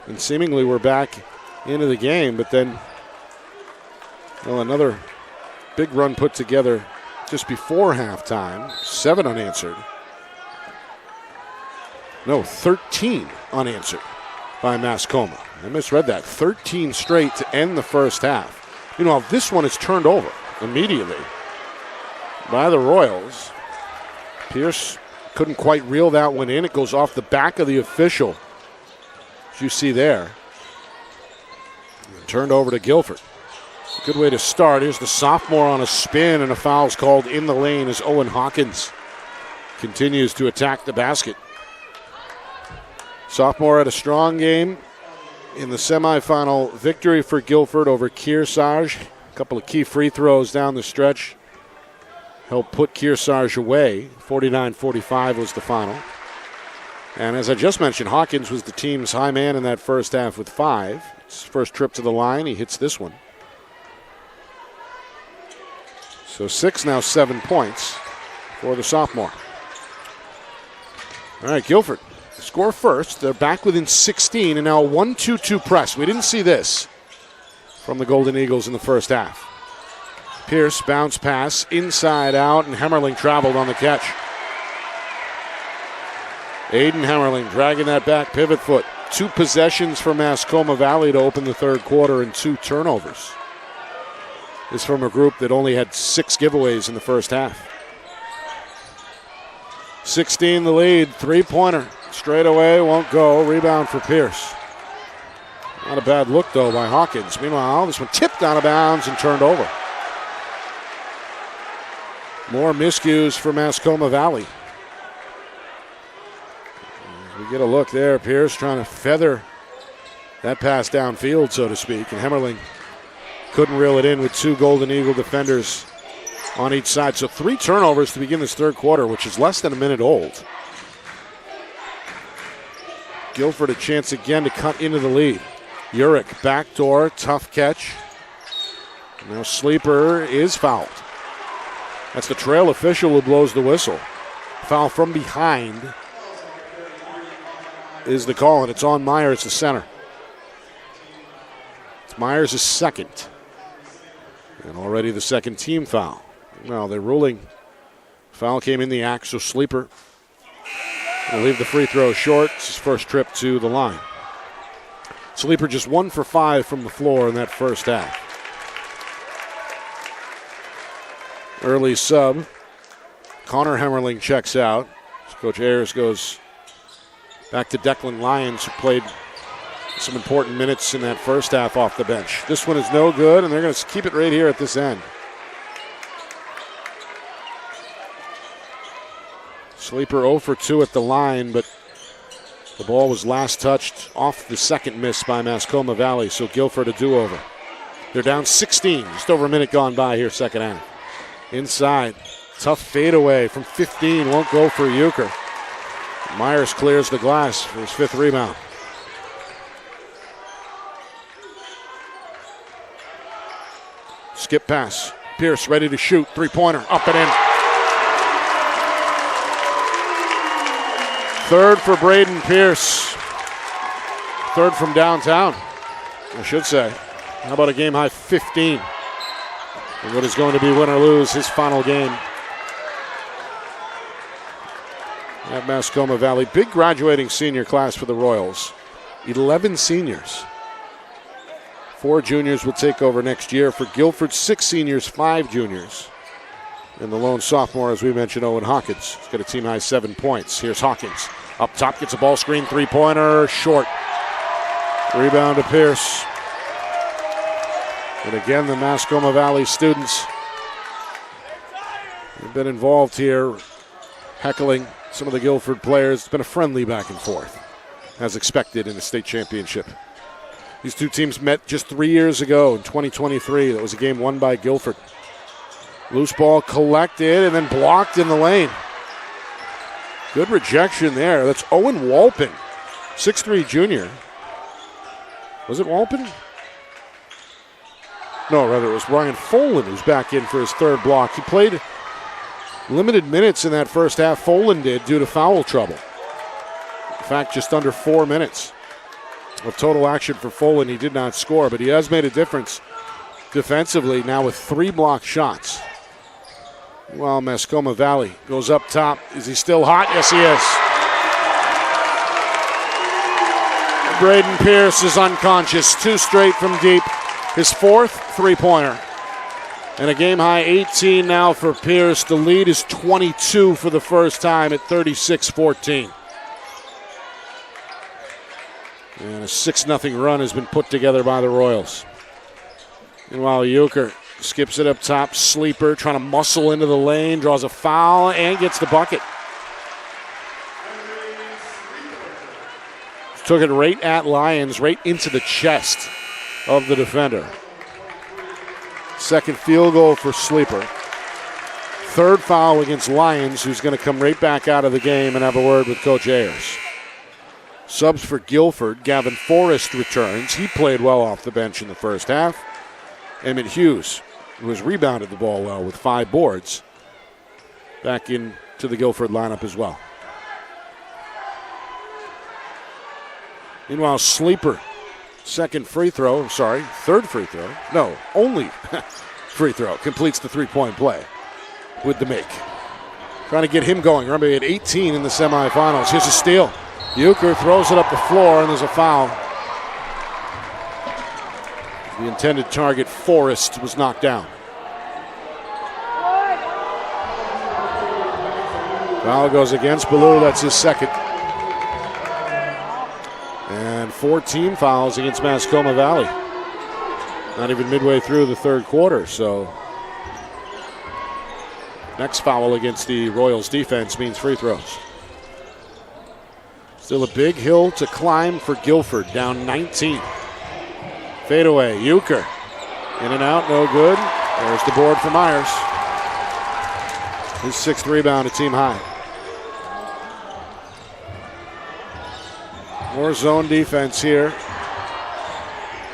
and seemingly we're back into the game. But then, well, another big run put together just before halftime, 7 unanswered. No, 13 unanswered by Mascoma. I misread that. 13 straight to end the first half. You know, this one is turned over immediately by the Royals. Pierce couldn't quite reel that one in. It goes off the back of the official, as you see there. Turned over to Gilford. Good way to start. Here's the sophomore on a spin, and a foul's called in the lane as Owen Hawkins continues to attack the basket. Sophomore had a strong game in the semifinal victory for Gilford over Kearsarge. A couple of key free throws down the stretch helped put Kearsarge away. 49-45 was the final. And as I just mentioned, Hawkins was the team's high man in that first half with 5. His first trip to the line, he hits this one. So 6, now 7 points for the sophomore. All right, Gilford score first. They're back within 16 and now a 1-2-2 press. We didn't see this from the Golden Eagles in the first half. Pierce, bounce pass, inside out, and Hemmerling traveled on the catch. Aiden Hemmerling dragging that back pivot foot. 2 possessions for Mascoma Valley to open the third quarter and 2 turnovers. This from a group that only had 6 giveaways in the first half. 16 the lead, 3-pointer. Straight away, won't go. Rebound for Pierce. Not a bad look, though, by Hawkins. Meanwhile, this one tipped out of bounds and turned over. More miscues for Mascoma Valley. We get a look there. Pierce trying to feather that pass downfield, so to speak. And Hemmerling couldn't reel it in with 2 Golden Eagle defenders on each side. So 3 turnovers to begin this third quarter, which is less than a minute old. Gilford a chance again to cut into the lead. Urich, backdoor, tough catch. Now Sleeper is fouled. That's the trail official who blows the whistle. Foul from behind is the call, and it's on Myers, the center. It's Myers' second. And already the second team foul. Well, they're ruling foul came in the act, so Sleeper will leave the free throw short. It's his first trip to the line. Sleeper just 1 for 5 from the floor in that first half. Early sub. Connor Hemmerling checks out. Coach Ayers goes back to Declan Lyons, who played some important minutes in that first half off the bench. This one is no good, and they're going to keep it right here at this end. Sleeper 0 for 2 at the line, but the ball was last touched off the second miss by Mascoma Valley, so Gilford a do-over. They're down 16, just over a minute gone by here, second half. Inside, tough fadeaway from 15, won't go for Euchre. Myers clears the glass for his 5th rebound. Skip pass. Pierce ready to shoot. 3-pointer. Up and in. Third for Braden Pierce. Third from downtown, I should say. How about a game-high 15? And what is going to be win or lose his final game at Mascoma Valley. Big graduating senior class for the Royals. 11 seniors. 4 juniors will take over next year. For Gilford, 6 seniors, 5 juniors. And the lone sophomore, as we mentioned, Owen Hawkins. He's got a team-high 7 points. Here's Hawkins. Up top, gets a ball screen, 3-pointer, short. Rebound to Pierce. And again, the Mascoma Valley students have been involved here, heckling some of the Gilford players. It's been a friendly back and forth, as expected in the state championship. These two teams met just 3 years ago in 2023. That was a game won by Gilford. Loose ball collected and then blocked in the lane. Good rejection there. That's Owen Walpin, 6'3" junior. Was it Walpin? No, rather it was Ryan Folan who's back in for his 3rd block. He played limited minutes in that first half. Folan did due to foul trouble. In fact, just under 4 minutes of total action for Folan. He did not score, but he has made a difference defensively now with 3 blocked shots. Well, Mascoma Valley goes up top. Is he still hot? Yes, he is. Braden Pierce is unconscious. 2 straight from deep. His 4th 3-pointer. And a game-high 18 now for Pierce. The lead is 22 for the first time at 36-14. And a 6-0 run has been put together by the Royals. Meanwhile, Euchre skips it up top. Sleeper trying to muscle into the lane, draws a foul, and gets the bucket. Took it right at Lyons, right into the chest of the defender. Second field goal for Sleeper. Third foul against Lyons, who's going to come right back out of the game and have a word with Coach Ayers. Subs for Gilford. Gavin Forrest returns. He played well off the bench in the first half. Emmett Hughes, who has rebounded the ball well with 5 boards, back into the Gilford lineup as well. Meanwhile, Sleeper, third free throw. No, only free throw. Completes the three-point play with the make. Trying to get him going. Remember, he had 18 in the semifinals. Here's a steal. Euchre throws it up the floor, and there's a foul. The intended target, Forrest, was knocked down. Foul goes against Ballou. That's his second. And 14 fouls against Mascoma Valley. Not even midway through the third quarter, so next foul against the Royals defense means free throws. Still a big hill to climb for Gilford, down 19. Fadeaway, Euchre. In and out, no good. There's the board for Myers. His 6th rebound, a team high. More zone defense here.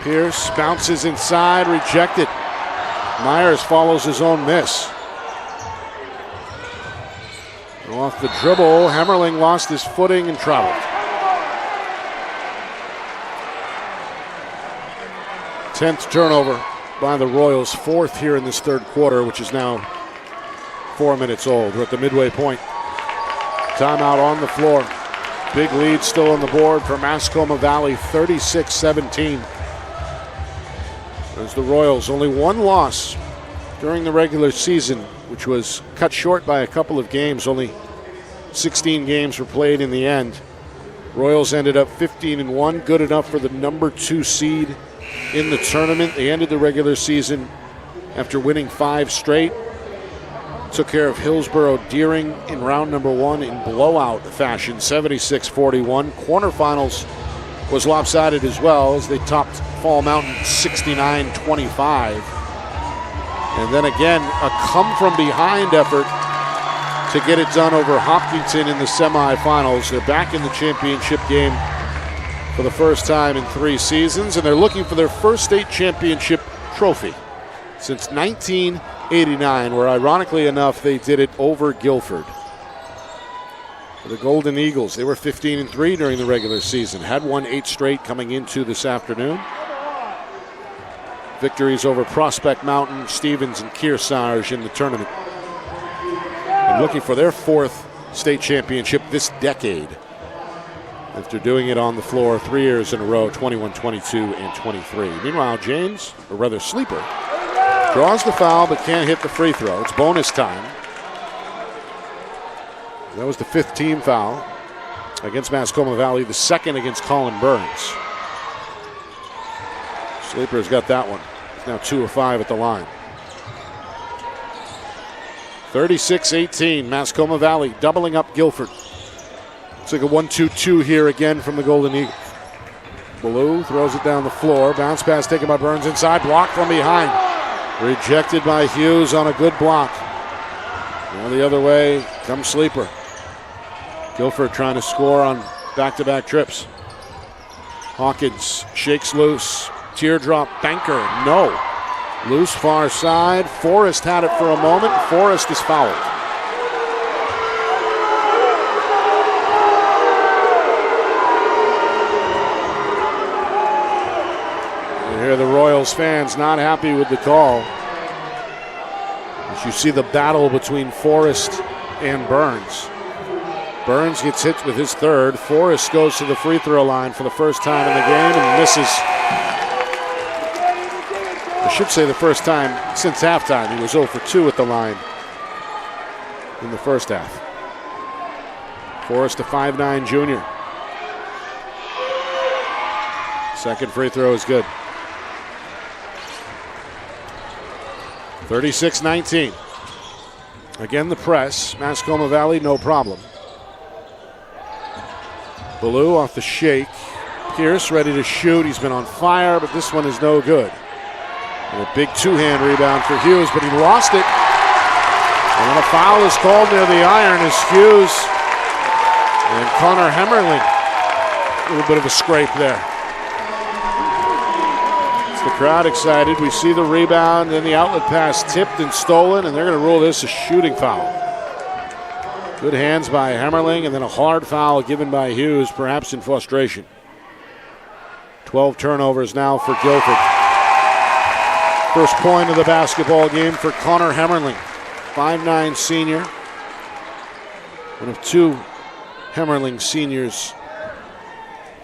Pierce bounces inside, rejected. Myers follows his own miss. Off the dribble, Hemmerling lost his footing and traveled. 10th turnover by the Royals, 4th here in this third quarter, which is now 4 minutes old. We're at the midway point. Timeout on the floor. Big lead still on the board for Mascoma Valley, 36-17. As the Royals, only one loss during the regular season, which was cut short by a couple of games. Only 16 games were played in the end. Royals ended up 15-1, good enough for the number 2 seed in the tournament. They ended the regular season after winning 5 straight. Took care of Hillsborough Deering in round number 1 in blowout fashion, 76-41. Quarterfinals was lopsided as well as they topped Fall Mountain 69-25. And then again, a come-from-behind effort to get it done over Hopkinton in the semifinals. They're back in the championship game for the first time in 3 seasons, and they're looking for their first state championship trophy since 1989, where ironically enough, they did it over Gilford. For the Golden Eagles, they were 15-3 during the regular season, had won 8 straight coming into this afternoon. Victories over Prospect Mountain, Stevens, and Kearsarge in the tournament. And looking for their 4th state championship this decade after doing it on the floor 3 years in a row, 21, 22, and 23. Meanwhile, James, or rather Sleeper, draws the foul but can't hit the free throw. It's bonus time. That was the 5th team foul against Mascoma Valley, the 2nd against Colin Burns. Sleeper's got that one. He's now 2 of 5 at the line. 36-18, Mascoma Valley doubling up Gilford. It's like a 1-2-2 here again from the Golden Eagles. Ballou throws it down the floor. Bounce pass taken by Burns inside, blocked from behind. Rejected by Hughes on a good block. Now the other way comes Sleeper. Gilford trying to score on back-to-back trips. Hawkins shakes loose. Teardrop banker, no. Loose far side. Forrest had it for a moment. Forrest is fouled. You hear the Royals fans not happy with the call. As you see the battle between Forrest and Burns. Burns gets hit with his 3rd. Forrest goes to the free throw line for the first time in the game and misses. I should say the first time since halftime. He was 0 for 2 at the line in the first half. Forrest, a 5'9" junior. Second free throw is good. 36-19. Again, the press. Mascoma Valley, no problem. Ballou off the shake. Pierce ready to shoot. He's been on fire, but this one is no good. And a big two-hand rebound for Hughes, but he lost it. And then a foul is called near the iron as Hughes and Connor Hemmerling. A little bit of a scrape there. It's the crowd excited. We see the rebound and the outlet pass tipped and stolen, and they're going to rule this a shooting foul. Good hands by Hemmerling, and then a hard foul given by Hughes, perhaps in frustration. 12 turnovers now for Gilford. First point of the basketball game for Connor Hemmerling. 5'9" senior. One of two Hemmerling seniors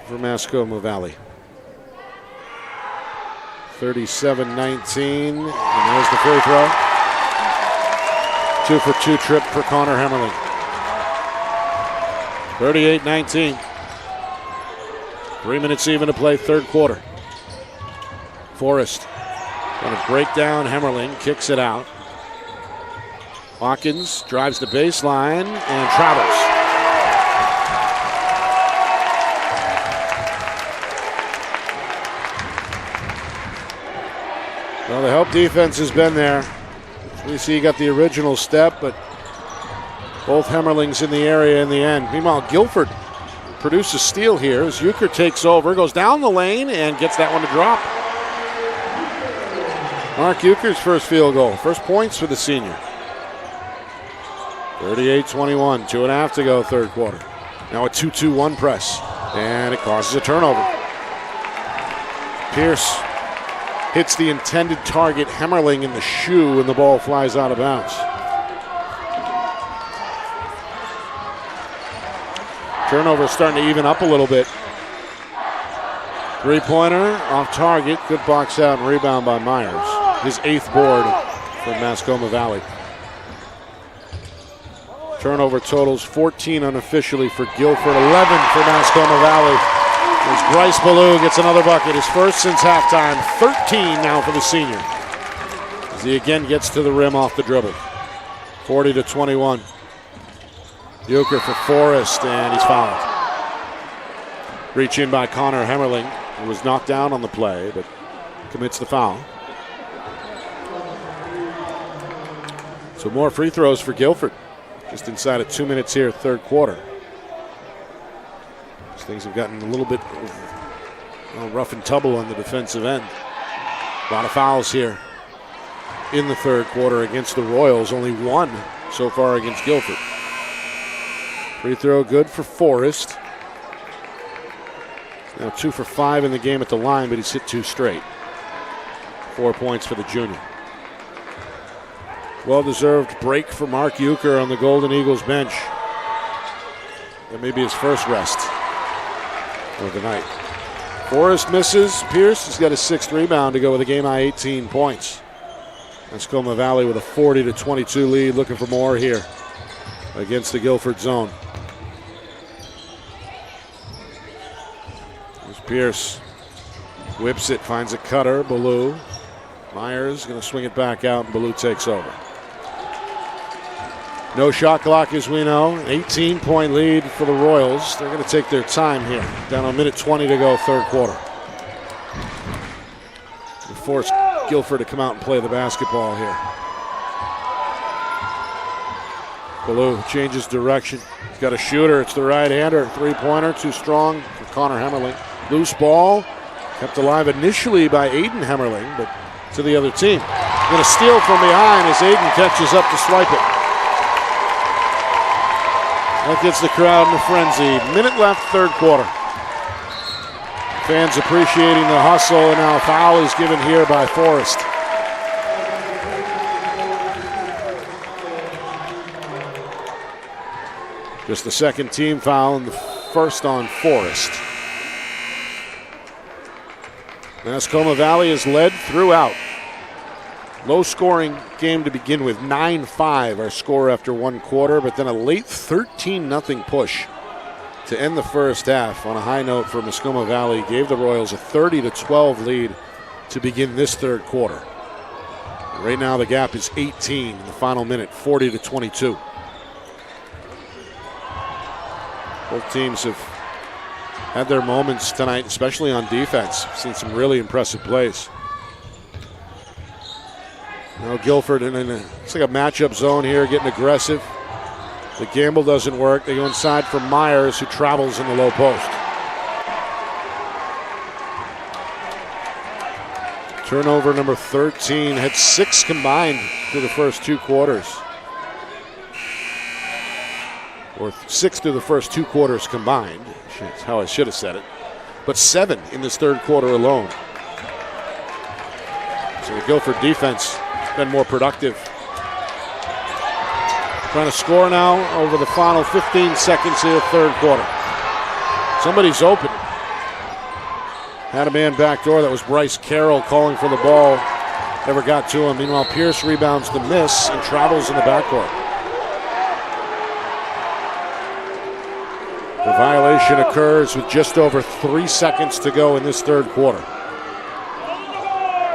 for Mascoma Valley. 37-19, and there's the free throw. 2 for 2 trip for Connor Hemmerling. 38-19. 3 minutes even to play third quarter. Forrest going to break down Hemmerling, kicks it out. Hawkins drives the baseline and travels. Well, the help defense has been there. We see he got the original step, but both Hemmerlings in the area in the end. Meanwhile, Gilford produces a steal here as Euchre takes over, goes down the lane, and gets that one to drop. Mark Euchre's first field goal. First points for the senior. 38-21, 2.5 to go, third quarter. Now a 2-2-1 press, and it causes a turnover. Pierce hits the intended target, Hemmerling, in the shoe, and the ball flies out of bounds. Turnover starting to even up a little bit. Three-pointer off target, good box out and rebound by Myers. His 8th board for Mascoma Valley. Turnover totals 14 unofficially for Gilford, 11 for Mascoma Valley. As Bryce Ballou gets another bucket, his first since halftime, 13 now for the senior. As he again gets to the rim off the dribble. 40-21. Euchre for Forrest, and he's fouled. Reach in by Connor Hemmerling, who was knocked down on the play, but commits the foul. So more free throws for Gilford. Just inside of 2 minutes here, third quarter. These things have gotten a little bit rough and tumble on the defensive end. A lot of fouls here in the third quarter against the Royals. Only one so far against Gilford. Free throw good for Forrest. Now 2 for 5 in the game at the line, but he's hit 2 straight. 4 points for the junior. Well-deserved break for Mark Euchre on the Golden Eagles bench. That may be his first rest of the night. Forrest misses. Pierce has got his 6th rebound to go with a game-high 18 points. Mascoma Valley with a 40-22 lead, looking for more here against the Gilford zone. There's Pierce. Whips it, finds a cutter, Ballou. Myers going to swing it back out, and Ballou takes over. No shot clock, as we know. 18-point lead for the Royals. They're going to take their time here. Down a minute 20 to go, third quarter. They force Gilford to come out and play the basketball here. Ballou changes direction. He's got a shooter. It's the right-hander. Three-pointer, too strong for Connor Hemmerling. Loose ball, kept alive initially by Aiden Hemmerling, but to the other team. Going to steal from behind as Aiden catches up to swipe it. That gets the crowd in a frenzy. Minute left, third quarter. Fans appreciating the hustle, and now a foul is given here by Forrest. Just the second team foul and the first on Forrest. Mascoma Valley is led throughout. Low-scoring game to begin with, 9-5 our score after one quarter, but then a late 13-0 push to end the first half on a high note for Mascoma Valley. Gave the Royals a 30-12 lead to begin this third quarter. Right now the gap is 18 in the final minute, 40-22. Both teams have had their moments tonight, especially on defense. Seen some really impressive plays. Now Gilford it's like a matchup zone here, getting aggressive. The gamble doesn't work. They go inside for Myers, who travels in the low post. Turnover number 13, had 6 combined through the first 2 quarters. Or 6 through the first 2 quarters combined. That's how I should have said it. But 7 in this third quarter alone. So the Gilford defense has been more productive. Trying to score now over the final 15 seconds of the third quarter. Somebody's open. Had a man backdoor. That was Bryce Carroll calling for the ball. Never got to him. Meanwhile, Pierce rebounds the miss and travels in the backcourt. The violation occurs with just over 3 seconds to go in this third quarter.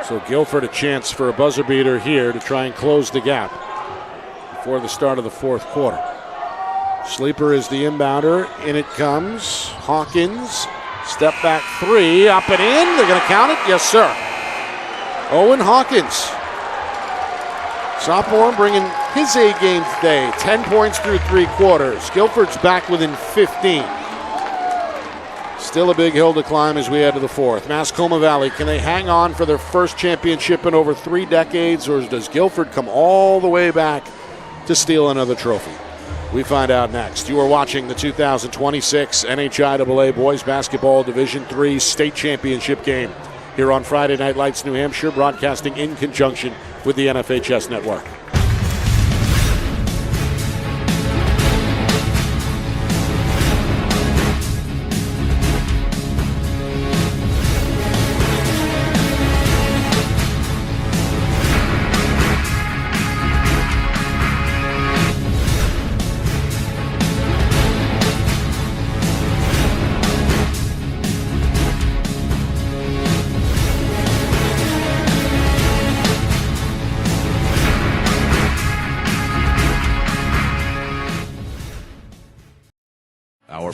So Gilford a chance for a buzzer beater here to try and close the gap before the start of the fourth quarter. Sleeper is the inbounder. In it comes Hawkins. Step back 3, up and in. They're going to count it? Yes, sir. Owen Hawkins. Sophomore bringing his A game today. 10 points through 3 quarters. Gilford's back within 15. Still a big hill to climb as we head to the fourth. Mascoma Valley, can they hang on for their first championship in over 3 decades, or does Gilford come all the way back to steal another trophy? We find out next. You are watching the 2026 NHIAA Boys Basketball Division III State Championship game here on Friday Night Lights, New Hampshire, broadcasting in conjunction with the NFHS Network.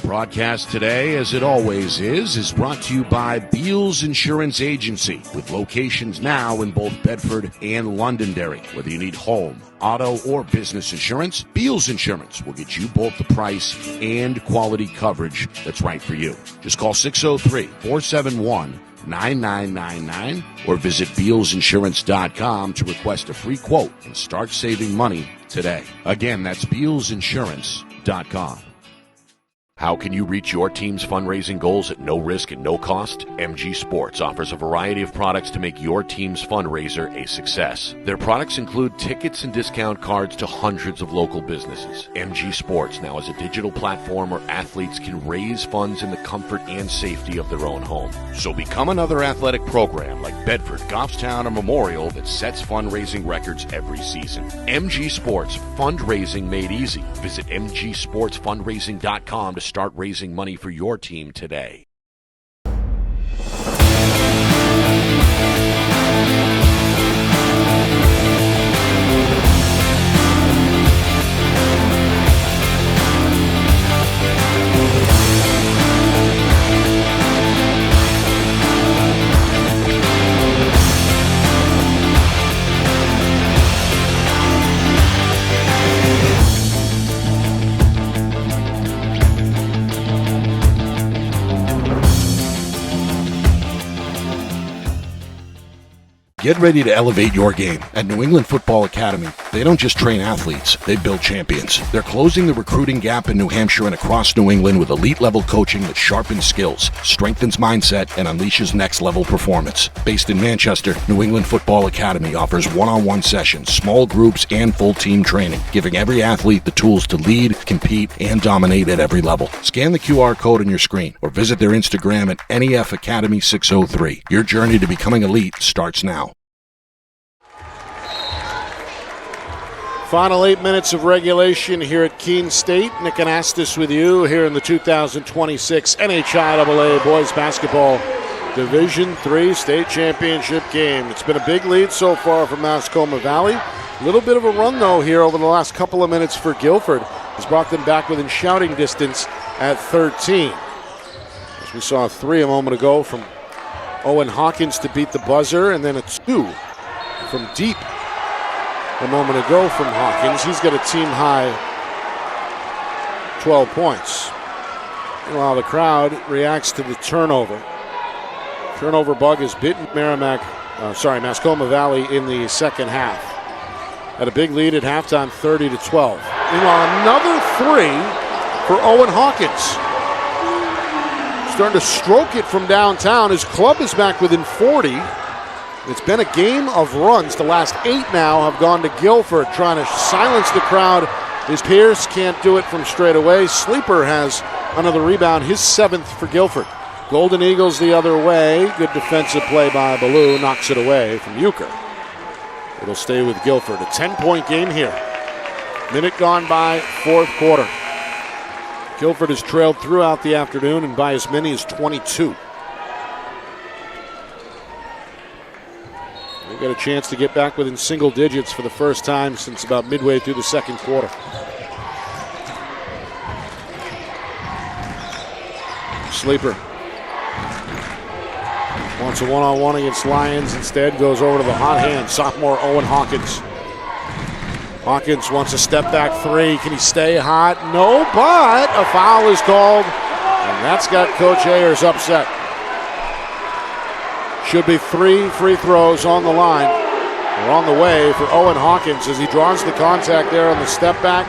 Broadcast today, as it always is brought to you by Beals Insurance Agency, with locations now in both Bedford and Londonderry. Whether you need home, auto, or business insurance, Beals Insurance will get you both the price and quality coverage that's right for you. Just call 603-471-9999 or visit BealsInsurance.com to request a free quote and start saving money today. Again, that's BealsInsurance.com. How can you reach your team's fundraising goals at no risk and no cost? MG Sports offers a variety of products to make your team's fundraiser a success. Their products include tickets and discount cards to hundreds of local businesses. MG Sports now has a digital platform where athletes can raise funds in the comfort and safety of their own home. So become another athletic program like Bedford, Goffstown, or Memorial that sets fundraising records every season. MG Sports, fundraising made easy. Visit mgsportsfundraising.com to start raising money for your team today. Get ready to elevate your game. At New England Football Academy, they don't just train athletes, they build champions. They're closing the recruiting gap in New Hampshire and across New England with elite-level coaching that sharpens skills, strengthens mindset, and unleashes next-level performance. Based in Manchester, New England Football Academy offers one-on-one sessions, small groups, and full-team training, giving every athlete the tools to lead, compete, and dominate at every level. Scan the QR code on your screen or visit their Instagram at NEF Academy 603. Your journey to becoming elite starts now. Final 8 minutes of regulation here at Keene State. Nick Anastas with you here in the 2026 NHIAA Boys Basketball Division III State Championship game. It's been a big lead so far for Mascoma Valley. A little bit of a run, though, here over the last couple of minutes for Gilford. Has brought them back within shouting distance at 13. We saw a 3 a moment ago from Owen Hawkins to beat the buzzer, and then a 2 from deep a moment ago from Hawkins. He's got a team-high 12 points. Meanwhile, the crowd reacts to the turnover. Turnover bug has bitten Mascoma Valley in the second half. Had a big lead at halftime, 30-12. Meanwhile, another 3 for Owen Hawkins. Starting to stroke it from downtown. His club is back within 40. It's been a game of runs. The last 8 now have gone to Gilford, trying to silence the crowd. His Pierce can't do it from straight away. Sleeper has another rebound, his 7th for Gilford. Golden Eagles the other way. Good defensive play by Ballou, knocks it away from Euchre. It'll stay with Gilford. A 10-point game here. Minute gone by, 4th quarter. Gilford has trailed throughout the afternoon and by as many as 22. They've got a chance to get back within single digits for the first time since about midway through the second quarter. Sleeper wants a one-on-one against Lyons. Instead goes over to the hot hand, sophomore Owen Hawkins. Hawkins wants a step-back 3. Can he stay hot? No, but a foul is called, and that's got Coach Ayers upset. Should be 3 free throws on the line. They're on the way for Owen Hawkins as he draws the contact there on the step-back.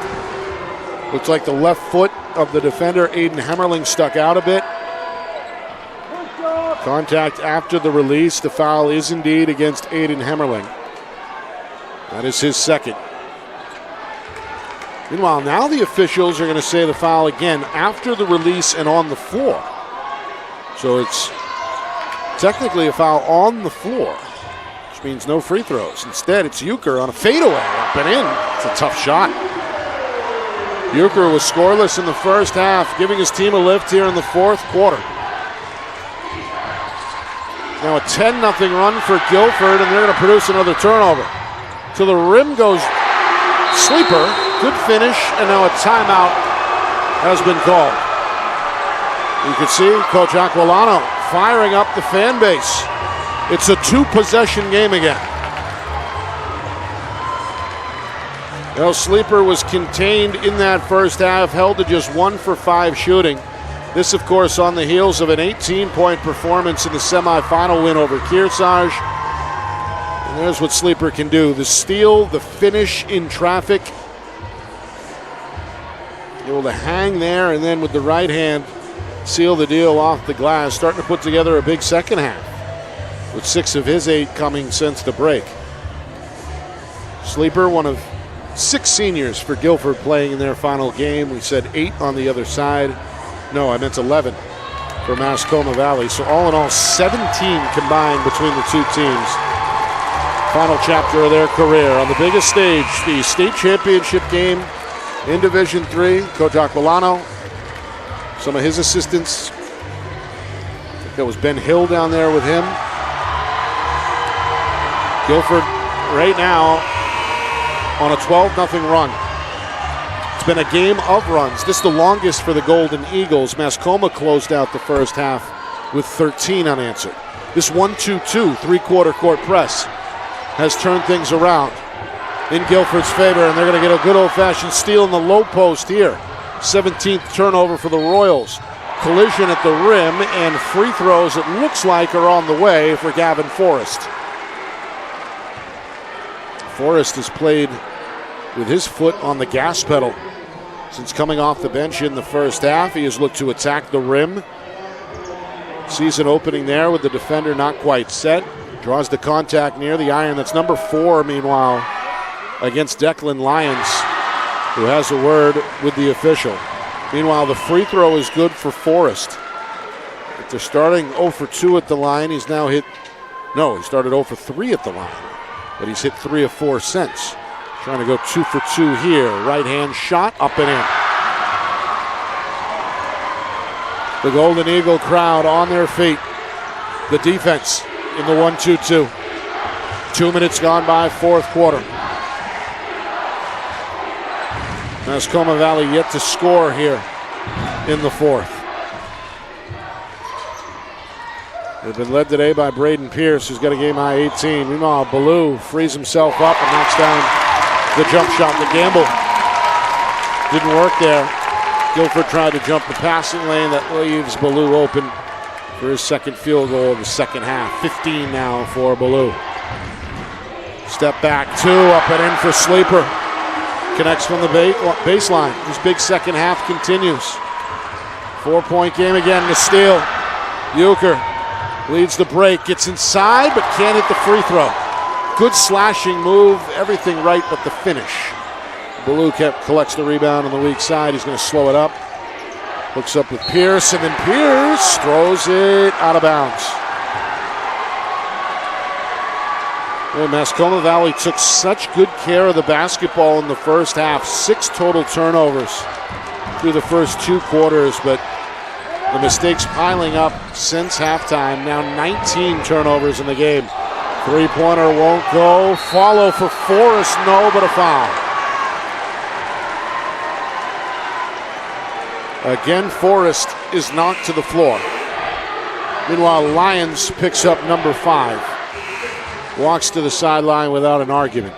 Looks like the left foot of the defender, Aiden Hemmerling, stuck out a bit. Contact after the release. The foul is indeed against Aiden Hemmerling. That is his 2nd. Meanwhile, now the officials are going to say the foul again after the release and on the floor. So it's technically a foul on the floor, which means no free throws. Instead, it's Euchre on a fadeaway up and in. It's a tough shot. Euchre was scoreless in the first half, giving his team a lift here in the 4th quarter. Now a 10-0 run for Gilford, and they're going to produce another turnover. To the rim goes Sleeper. Good finish, and now a timeout has been called. You can see Coach Aquilano firing up the fan base. It's a 2-possession game again. Well, Sleeper was contained in that first half, held to just 1 for 5 shooting. This, of course, on the heels of an 18-point performance in the semifinal win over Kearsarge. And there's what Sleeper can do. The steal, the finish in traffic. Able to hang there, and then with the right hand, seal the deal off the glass. Starting to put together a big second half, with 6 of his 8 coming since the break. Sleeper, one of 6 seniors for Gilford playing in their final game. We said 8 on the other side. No, I meant 11 for Mascoma Valley. So all in all, 17 combined between the 2 teams. Final chapter of their career on the biggest stage, the state championship game in Division III. Coach Aquilano, some of his assistants. I think that was Ben Hill down there with him. Gilford right now on a 12-0 run. It's been a game of runs. This is the longest for the Golden Eagles. Mascoma closed out the first half with 13 unanswered. This 1-2-2, 3-quarter court press has turned things around in Gilford's favor, and they're going to get a good old-fashioned steal in the low post here. 17th turnover for the Royals. Collision at the rim, and free throws, it looks like, are on the way for Gavin Forrest. Forrest has played with his foot on the gas pedal since coming off the bench in the first half. He has looked to attack the rim. Season opening there with the defender not quite set. Draws the contact near the iron. That's number 4, meanwhile, against Declan Lyons, who has a word with the official. Meanwhile, the free throw is good for Forrest. If they're starting 0 for 2 at the line, he's now hit, no, he started 0 for 3 at the line, but he's hit 3 of 4 since. Trying to go 2 for 2 here. Right hand shot, up and in. The Golden Eagle crowd on their feet. The defense in the 1-2-2. 2 minutes gone by, 4th quarter. Mascoma Valley yet to score here in the 4th. They've been led today by Braden Pierce, who's got a game high 18. Meanwhile, Ballou frees himself up and knocks down the jump shot. The gamble didn't work there. Gilford tried to jump the passing lane. That leaves Ballou open for his second field goal of the second half. 15 now for Ballou. Step back, 2, up and in for Sleeper. Connects from the baseline. His big second half continues. 4-point game again, the steal. Euchre leads the break, gets inside, but can't hit the free throw. Good slashing move, everything right but the finish. Ballou collects the rebound on the weak side. He's going to slow it up. Hooks up with Pierce, and then Pierce throws it out of bounds. Well, Mascoma Valley took such good care of the basketball in the first half. 6 total turnovers through the first 2 quarters, but the mistakes piling up since halftime. Now 19 turnovers in the game. 3-pointer won't go. Follow for Forrest, no, but a foul. Again, Forrest is knocked to the floor. Meanwhile, Lyons picks up number 5. Walks to the sideline without an argument.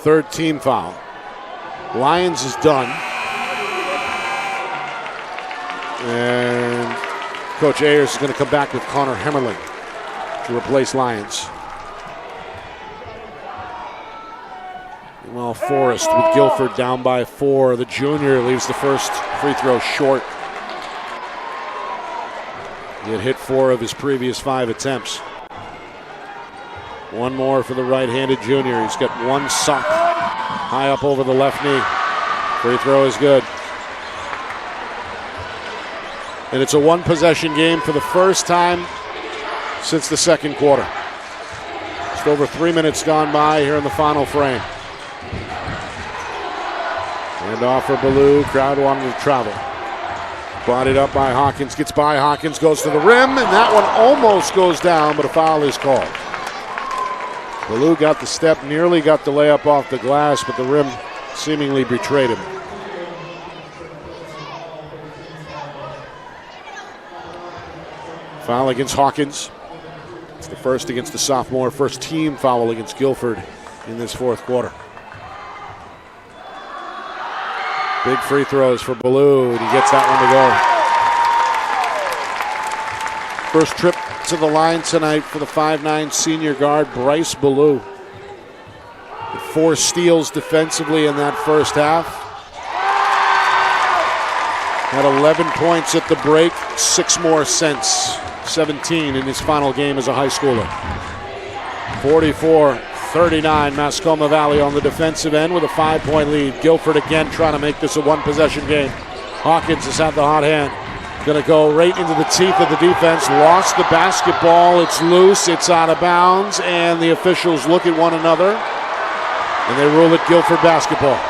3rd team foul. Lyons is done. And Coach Ayers is going to come back with Connor Hemmerling to replace Lyons. Well, Forrest with Gilford down by 4. The junior leaves the first free throw short. He had hit 4 of his previous 5 attempts. One more for the right-handed junior. He's got one sock high up over the left knee. Free throw is good. And it's a 1-possession game for the first time since the second quarter. Just over 3 minutes gone by here in the final frame. And off for Ballou. Crowd wanted to travel. Bodied up by Hawkins. Gets by Hawkins. Goes to the rim. And that one almost goes down, but a foul is called. Ballou got the step. Nearly got the layup off the glass, but the rim seemingly betrayed him. Foul against Hawkins. It's the first against the sophomore. First team foul against Gilford in this fourth quarter. Big free throws for Ballou, and he gets that one to go. First trip to the line tonight for the 5'9" senior guard, Bryce Ballou. With 4 steals defensively in that first half. Had 11 points at the break, 6 more since. 17 in his final game as a high schooler. 44-39, Mascoma Valley on the defensive end with a 5-point lead. Gilford again trying to make this a 1-possession game. Hawkins has had the hot hand. Going to go right into the teeth of the defense. Lost the basketball. It's loose. It's out of bounds. And the officials look at one another. And they rule it Gilford basketball.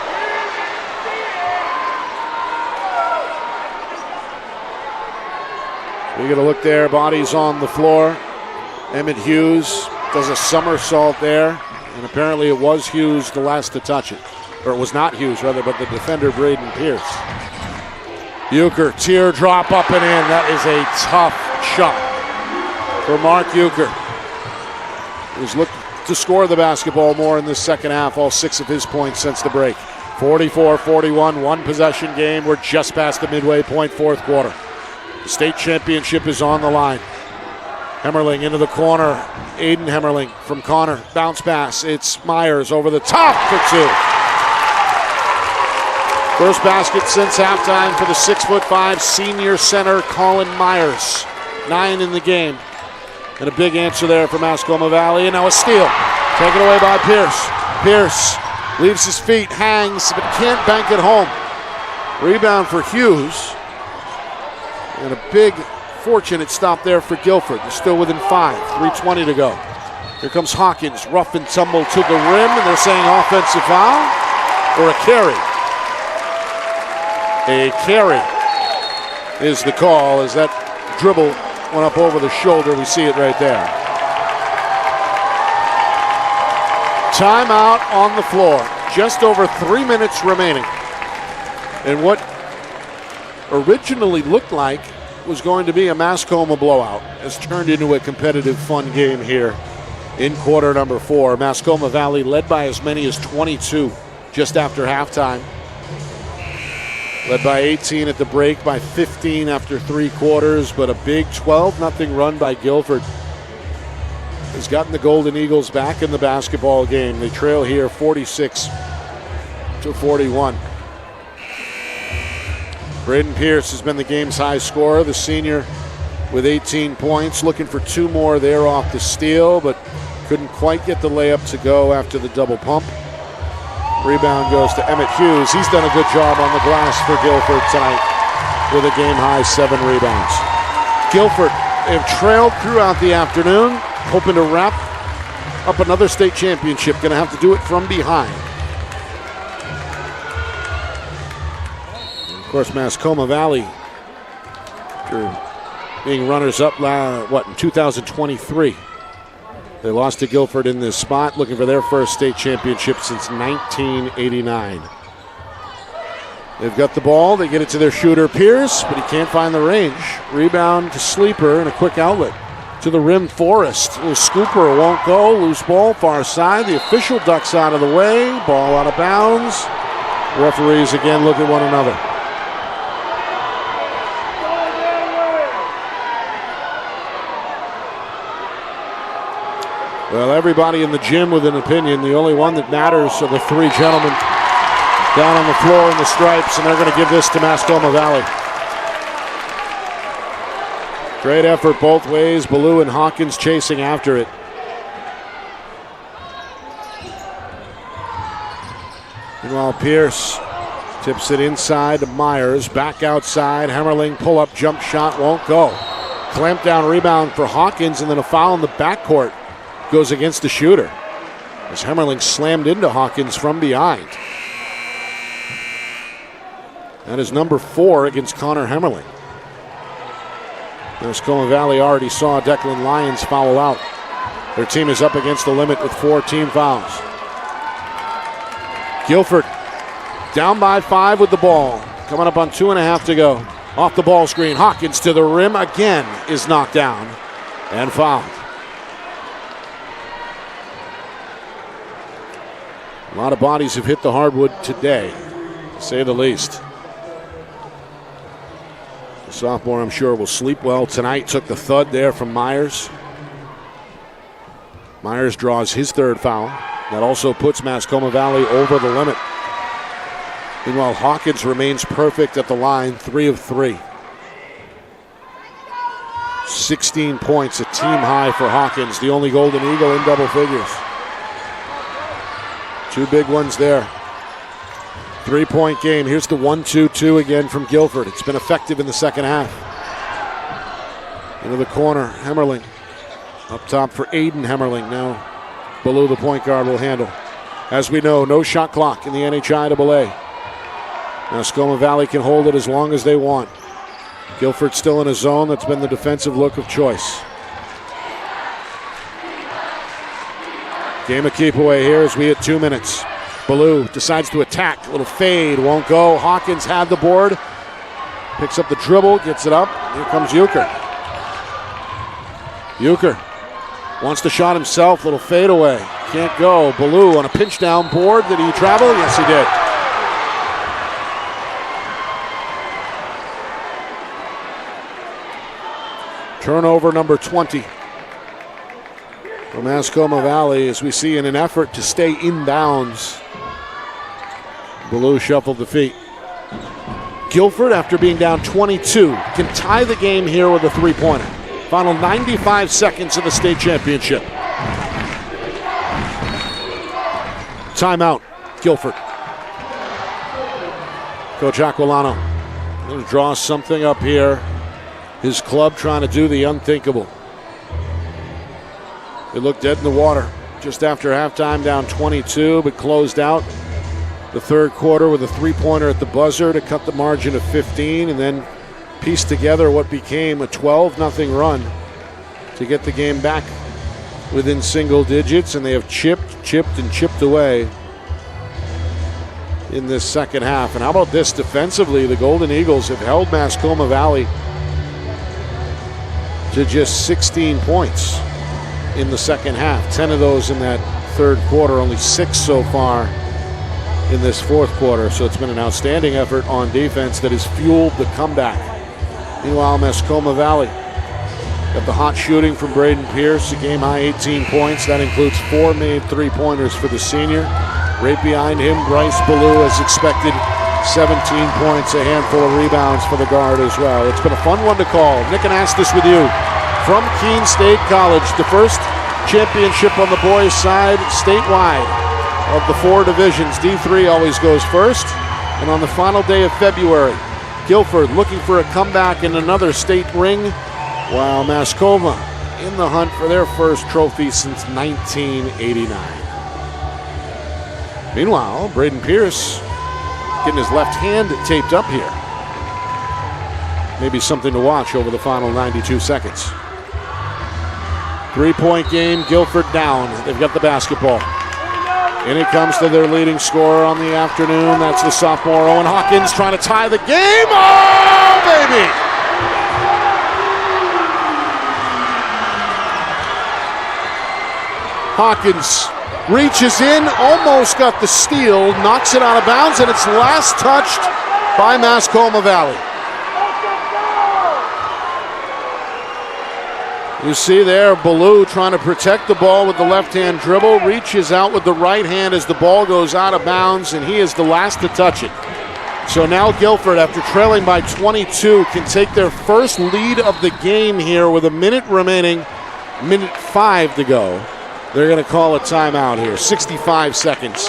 We get a look there. Bodies on the floor. Emmett Hughes does a somersault there. And apparently it was Hughes the last to touch it. Or it was not Hughes, rather, but the defender, Braden Pierce. Euchre, teardrop up and in. That is a tough shot for Mark Euchre. He's looking to score the basketball more in this second half. All 6 of his points since the break. 44-41, 1-possession game. We're just past the midway point, fourth quarter. The state championship is on the line. Hemmerling into the corner. Aiden Hemmerling from Connor. Bounce pass. It's Myers over the top for 2. First basket since halftime for the 6'5" senior center, Colin Myers. 9 in the game. And a big answer there for Mascoma Valley. And now a steal. Taken away by Pierce. Pierce leaves his feet, hangs, but can't bank it home. Rebound for Hughes. And a big, fortunate stop there for Gilford. They're still within 5. 3:20 to go. Here comes Hawkins. Rough and tumble to the rim. And they're saying offensive foul or a carry. A carry is the call as that dribble went up over the shoulder. We see it right there. Timeout on the floor. Just over 3 minutes remaining. And what originally looked like was going to be a Mascoma blowout has turned into a competitive, fun game here in quarter number 4. Mascoma Valley led by as many as 22 just after halftime. Led by 18 at the break, by 15 after 3 quarters, but a big 12-0 run by Gilford has gotten the Golden Eagles back in the basketball game. They trail here 46-41. Braden Pierce has been the game's high scorer, the senior with 18 points, looking for 2 more there off the steal, but couldn't quite get the layup to go after the double pump. Rebound goes to Emmett Hughes. He's done a good job on the glass for Gilford tonight with a game-high 7 rebounds. Gilford have trailed throughout the afternoon, hoping to wrap up another state championship. Going to have to do it from behind. And of course, Mascoma Valley, after being runners-up, in 2023. They lost to Gilford in this spot, looking for their first state championship since 1989. They've got the ball. They get it to their shooter, Pierce, but he can't find the range. Rebound to Sleeper and a quick outlet. To the rim, Forrest. Little scooper won't go. Loose ball, far side. The official ducks out of the way. Ball out of bounds. Referees again look at one another. Well, everybody in the gym with an opinion. The only one that matters are the 3 gentlemen down on the floor in the stripes, and they're going to give this to Mascoma Valley. Great effort both ways. Ballou and Hawkins chasing after it. Meanwhile, Pierce tips it inside to Myers. Back outside. Hemmerling pull-up jump shot won't go. Clamp down rebound for Hawkins, and then a foul in the backcourt goes against the shooter as Hemmerling slammed into Hawkins from behind. That is number 4 against Connor Hemmerling. Mascoma Valley already saw Declan Lyons foul out. Their team is up against the limit with 4 team fouls. Gilford down by 5 with the ball. Coming up on 2.5 to go. Off the ball screen, Hawkins to the rim again is knocked down and fouled. A lot of bodies have hit the hardwood today, to say the least. The sophomore, I'm sure, will sleep well tonight. Took the thud there from Myers. Myers draws his 3rd foul. That also puts Mascoma Valley over the limit. Meanwhile, Hawkins remains perfect at the line, 3 of 3. 16 points, a team high for Hawkins, the only Golden Eagle in double figures. 2 big ones there. 3-point game. Here's the 1-2-2 again from Gilford. It's been effective in the second half. Into the corner, Hemmerling. Up top for Aiden Hemmerling. Now below the point guard will handle. As we know, no shot clock in the NHIAA. Mascoma Valley can hold it as long as they want. Gilford still in a zone. That's been the defensive look of choice. Game of keep away here as we hit 2 minutes. Ballou decides to attack. A little fade, won't go. Hawkins had the board. Picks up the dribble, gets it up. Here comes Euchre. Euchre wants the shot himself. Little fade away. Can't go. Ballou on a pinch down board. Did he travel? Yes, he did. Turnover number 20. From Mascoma Valley, as we see in an effort to stay in bounds. Ballou shuffled the feet. Gilford, after being down 22, can tie the game here with a 3-pointer. Final 95 seconds of the state championship. Timeout, Gilford. Coach Aquilano going to draw something up here. His club trying to do the unthinkable. They looked dead in the water just after halftime, down 22, but closed out the 3rd quarter with a 3-pointer at the buzzer to cut the margin of 15, and then pieced together what became a 12-0 run to get the game back within single digits, and they have chipped away in this second half. And how about this defensively? The Golden Eagles have held Mascoma Valley to just 16 points in the second half. 10 of those in that third quarter, only 6 so far in this fourth quarter. So it's been an outstanding effort on defense that has fueled the comeback. Meanwhile, Mascoma Valley got the hot shooting from Braden Pierce, a game-high 18 points. That includes 4 made three-pointers for the senior. Right behind him, Bryce Ballou, as expected, 17 points, a handful of rebounds for the guard as well. It's been a fun one to call. Nick Anastas with you from Keene State College, the first championship on the boys' side statewide of the 4 divisions. D3 always goes first. And on the final day of February, Gilford looking for a comeback in another state ring, while Mascoma in the hunt for their first trophy since 1989. Meanwhile, Braden Pierce getting his left hand taped up here. Maybe something to watch over the final 92 seconds. 3-point game, Gilford down. They've got the basketball. And it comes to their leading scorer on the afternoon. That's the sophomore Owen Hawkins trying to tie the game. Oh, baby! Hawkins reaches in, almost got the steal, knocks it out of bounds, and it's last touched by Mascoma Valley. You see there, Ballou trying to protect the ball with the left-hand dribble, reaches out with the right hand as the ball goes out of bounds, and he is the last to touch it. So now Gilford, after trailing by 22, can take their first lead of the game here with a minute remaining, minute 5 to go. They're going to call a timeout here. 65 seconds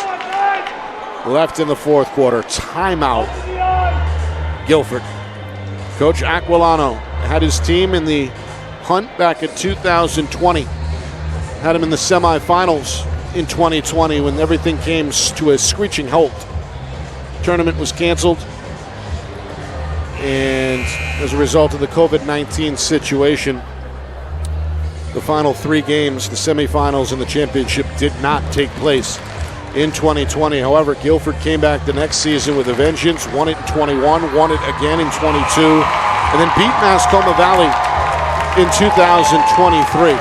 left in the fourth quarter. Timeout, Gilford. Coach Aquilano had his team in the hunt back in 2020. Had him in the semifinals in 2020 when everything came to a screeching halt. Tournament was canceled, and as a result of the COVID-19 situation, the final 3 games, the semifinals and the championship, did not take place in 2020. However, Gilford came back the next season with a vengeance, won it in 21, won it again in 22, and then beat Mascoma Valley in 2023.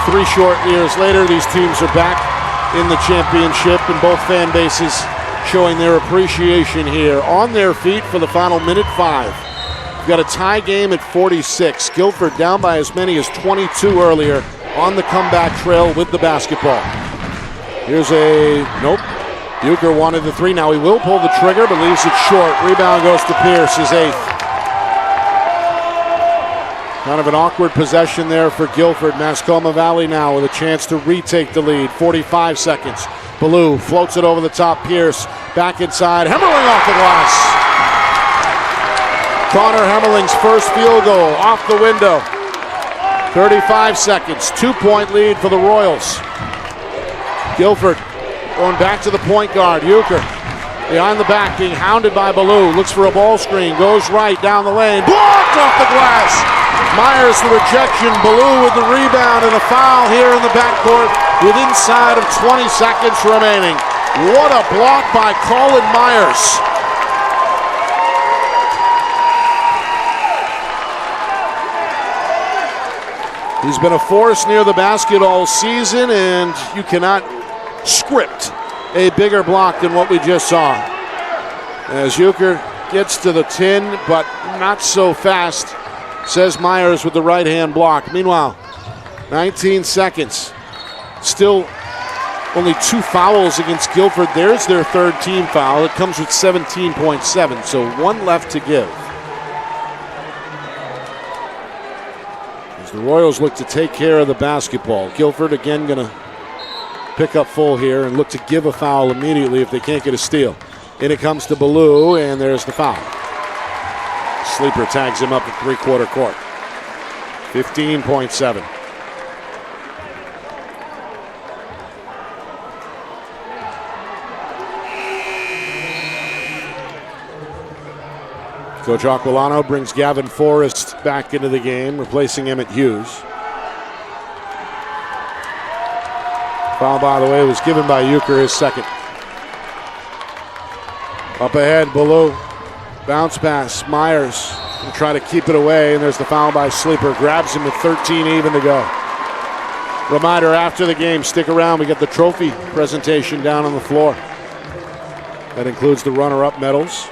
3 short years later, these teams are back in the championship, and both fan bases showing their appreciation here. On their feet for the final minute 5. We've got a tie game at 46. Gilford down by as many as 22 earlier on the comeback trail with the basketball. Here's a, nope. Euchre wanted the 3. Now he will pull the trigger, but leaves it short. Rebound goes to Pierce, his 8th. Kind of an awkward possession there for Gilford. Mascoma Valley now with a chance to retake the lead. 45 seconds. Ballou floats it over the top. Pierce back inside. Hemmerling off the glass. Connor Hemmerling's first field goal off the window. 35 seconds. 2-point lead for the Royals. Gilford going back to the point guard. Euchre behind the back, being hounded by Ballou. Looks for a ball screen. Goes right down the lane. Blocked off the glass. Myers the rejection. Ballou with the rebound, and a foul here in the backcourt with inside of 20 seconds remaining. What a block by Colin Myers. He's been a force near the basket all season, and you cannot script a bigger block than what we just saw. As Euchre gets to the 10, but not so fast, says Myers with the right-hand block. Meanwhile, 19 seconds. Still only 2 fouls against Gilford. There's their 3rd team foul. It comes with 17.7, so 1 left to give. The Royals look to take care of the basketball. Gilford again going to pick up full here and look to give a foul immediately if they can't get a steal. In it comes to Ballou, and there's the foul. Sleeper tags him up at 3-quarter court. 15.7. Coach Aquilano brings Gavin Forrest back into the game, replacing Emmett Hughes. Foul, by the way, was given by Euchre, his 2nd. Up ahead, Ballou. Bounce pass, Myers. and try to keep it away, and there's the foul by Sleeper. Grabs him with 13 even to go. Reminder, after the game, stick around. We got the trophy presentation down on the floor. That includes the runner-up medals.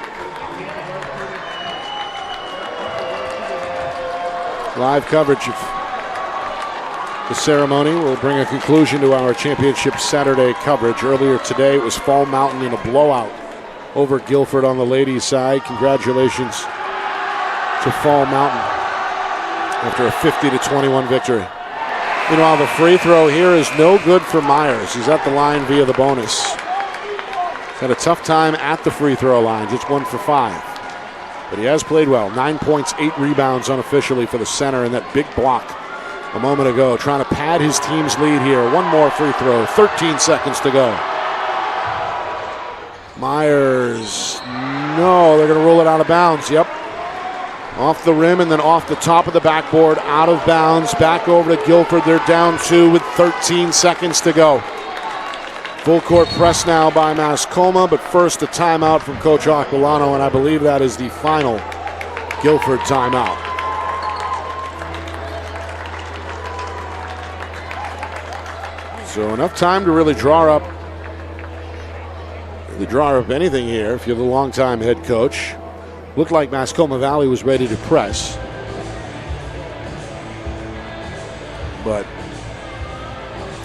Live coverage of the ceremony will bring a conclusion to our championship Saturday coverage. Earlier today, it was Fall Mountain in a blowout over Gilford on the ladies' side. Congratulations to Fall Mountain after a 50-21 victory. Meanwhile, the free throw here is no good for Myers. He's at the line via the bonus. He's had a tough time at the free throw line, just 1 for 5. But he has played well. 9 points, 8 rebounds unofficially for the center in that big block a moment ago. Trying to pad his team's lead here. One more free throw, 13 seconds to go. Myers, no, they're going to roll it out of bounds. Yep. Off the rim and then off the top of the backboard, out of bounds, back over to Gilford. They're down 2 with 13 seconds to go. Full court press now by Mascoma, but first a timeout from Coach Aquilano, and I believe that is the final Gilford timeout. So enough time to really draw up anything here if you're the longtime head coach. Looked like Mascoma Valley was ready to press. But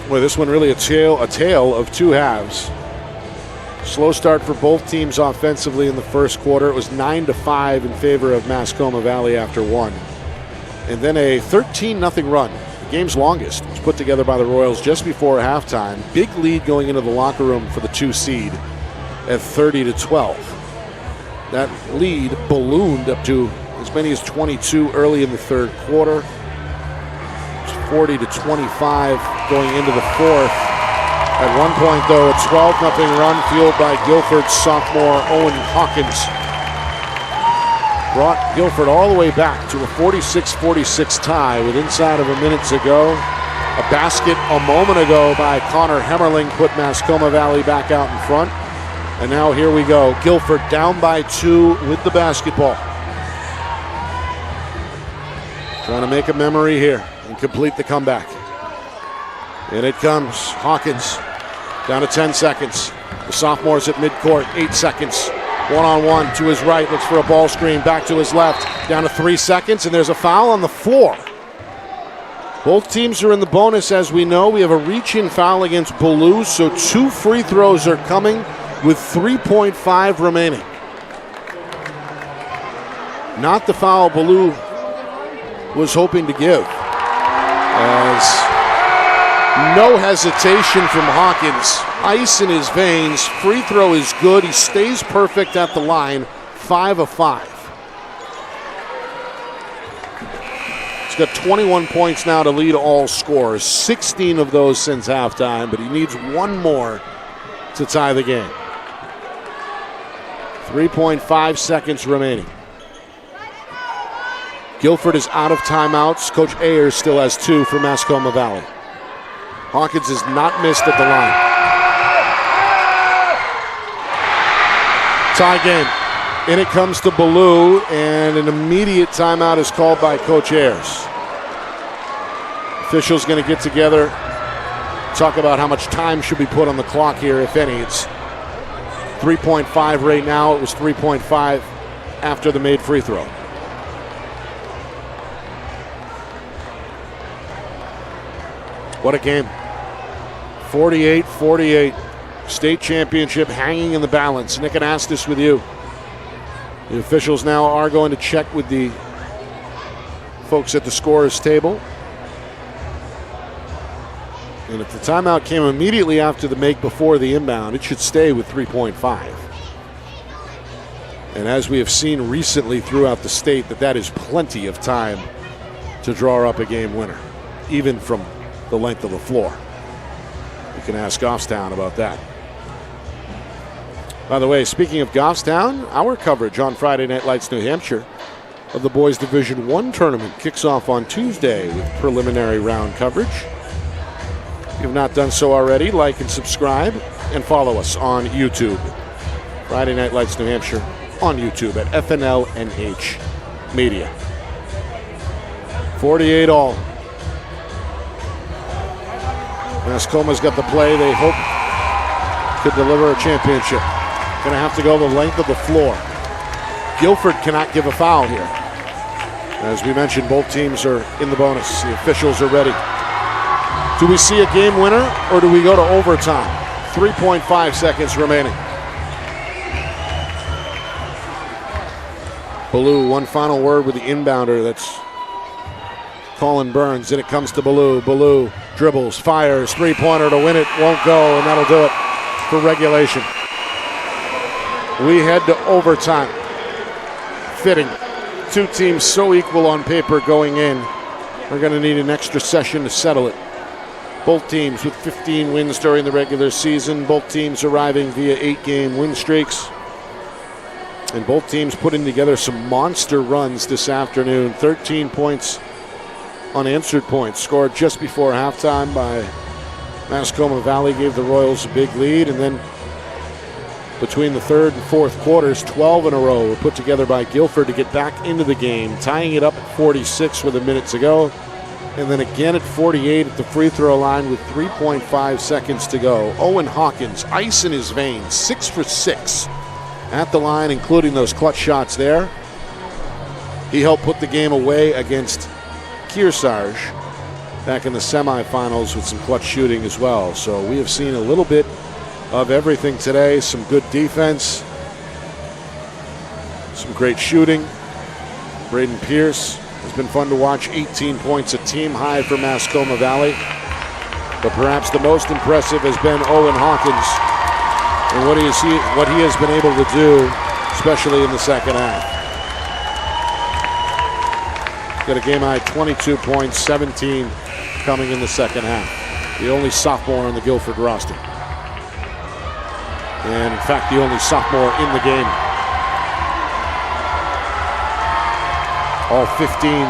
boy, this one really a tale of two halves. Slow start for both teams offensively in the first quarter. It was 9-5 in favor of Mascoma Valley after 1. And then a 13-0 run, the game's longest, was put together by the Royals just before halftime. Big lead going into the locker room for the 2 seed at 30-12. That lead ballooned up to as many as 22 early in the third quarter. It's 40-25 going into the fourth. At one point, though, a 12-0 run fueled by Gilford's sophomore Owen Hawkins brought Gilford all the way back to a 46-46 tie with inside of a minute to go. A basket a moment ago by Connor Hemmerling put Mascoma Valley back out in front. And now here we go. Gilford down by 2 with the basketball. Trying to make a memory here and complete the comeback. And it comes. Hawkins down to 10 seconds. The sophomore's at midcourt. 8 seconds. One-on-one to his right. Looks for a ball screen. Back to his left. Down to 3 seconds. And there's a foul on the floor. Both teams are in the bonus, as we know. We have a reach-in foul against Ballou. So 2 free throws are coming with 3.5 remaining. Not the foul Ballou was hoping to give. As no hesitation from Hawkins. Ice in his veins. Free throw is good. He stays perfect at the line. 5 of 5. He's got 21 points now to lead all scorers. 16 of those since halftime, but he needs one more to tie the game. 3.5 seconds remaining. Gilford is out of timeouts. Coach Ayers still has 2 for Mascoma Valley. Hawkins is not missed at the line. Tie game. In it comes to Ballou, and an immediate timeout is called by Coach Ayers. Officials going to get together, talk about how much time should be put on the clock here, if any. It's 3.5 right now. It was 3.5 after the made free throw. What a game. 48-48. State championship hanging in the balance. Nick Anastas with you. The officials now are going to check with the folks at the scorer's table. And if the timeout came immediately after the make before the inbound, it should stay with 3.5. And as we have seen recently throughout the state, that is plenty of time to draw up a game winner, even from the length of the floor. You can ask Goffstown about that. By the way, speaking of Goffstown, our coverage on Friday Night Lights New Hampshire of the Boys Division I tournament kicks off on Tuesday with preliminary round coverage. If you have not done so already, like and subscribe and follow us on YouTube. Friday Night Lights New Hampshire on YouTube at FNL NH media. 48 all. Mascoma's got the play they hope could deliver a championship. Going to have to go the length of the floor. Gilford cannot give a foul here. As we mentioned, both teams are in the bonus. The officials are ready. Do we see a game winner or do we go to overtime? 3.5 seconds remaining. Ballou, one final word with the inbounder. That's Colin Burns. Then it comes to Ballou. Ballou dribbles, fires, three-pointer to win it. Won't go, and that'll do it for regulation. We head to overtime. Fitting. Two teams so equal on paper going in. We're going to need an extra session to settle it. Both teams with 15 wins during the regular season. Both teams arriving via 8-game win streaks. And both teams putting together some monster runs this afternoon. 13 points, unanswered points, scored just before halftime by Mascoma Valley, gave the Royals a big lead. And then between the third and fourth quarters, 12 in a row were put together by Gilford to get back into the game, tying it up at 46 with a minute to go. And then again at 48 at the free throw line with 3.5 seconds to go. Owen Hawkins, ice in his veins, 6 for 6 at the line, including those clutch shots there. He helped put the game away against Kearsarge back in the semifinals with some clutch shooting as well. So we have seen a little bit of everything today. Some good defense, some great shooting. Braden Pierce has been fun to watch. 18 points, a team high for Mascoma Valley. But perhaps the most impressive has been Owen Hawkins and what he has been able to do, especially in the second half. Got a game high 22 points, 17 coming in the second half. The only sophomore on the Gilford roster. And in fact, the only sophomore in the game. All 15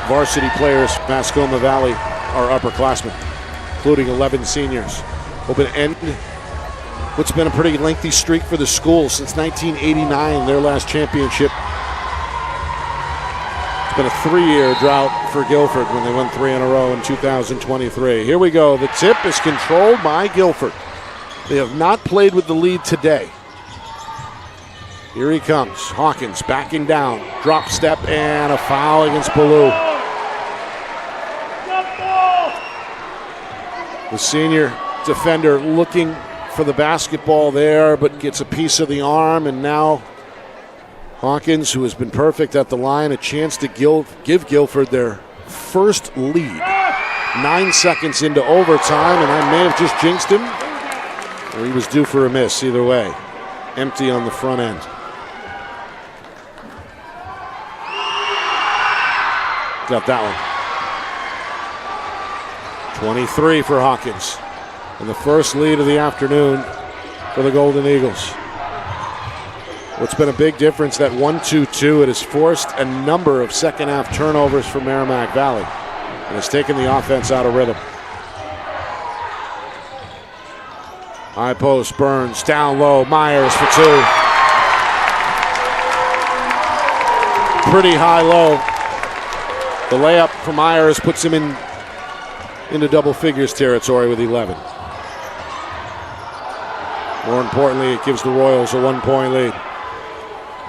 varsity players from Mascoma Valley are upperclassmen, including 11 seniors. Hoping to end what's been a pretty lengthy streak for the school since 1989, their last championship. It's been a 3-year drought for Gilford when they won 3 in a row in 2023. Here we go. The tip is controlled by Gilford. They have not played with the lead today. Here he comes. Hawkins backing down. Drop step and a foul against Ballou. The senior defender looking for the basketball there, but gets a piece of the arm, and now Hawkins, who has been perfect at the line, a chance to give Gilford their first lead. 9 seconds into overtime, and I may have just jinxed him, or he was due for a miss. Either way, empty on the front end. Got that one. 23 for Hawkins. And the first lead of the afternoon for the Golden Eagles. What's been a big difference, that 1-2-2, it has forced a number of second half turnovers for Merrimack Valley and has taken the offense out of rhythm. High post, Burns, down low, Myers for 2. Pretty high low. The layup for Myers puts him into double figures territory with 11. More importantly, it gives the Royals a 1-point lead.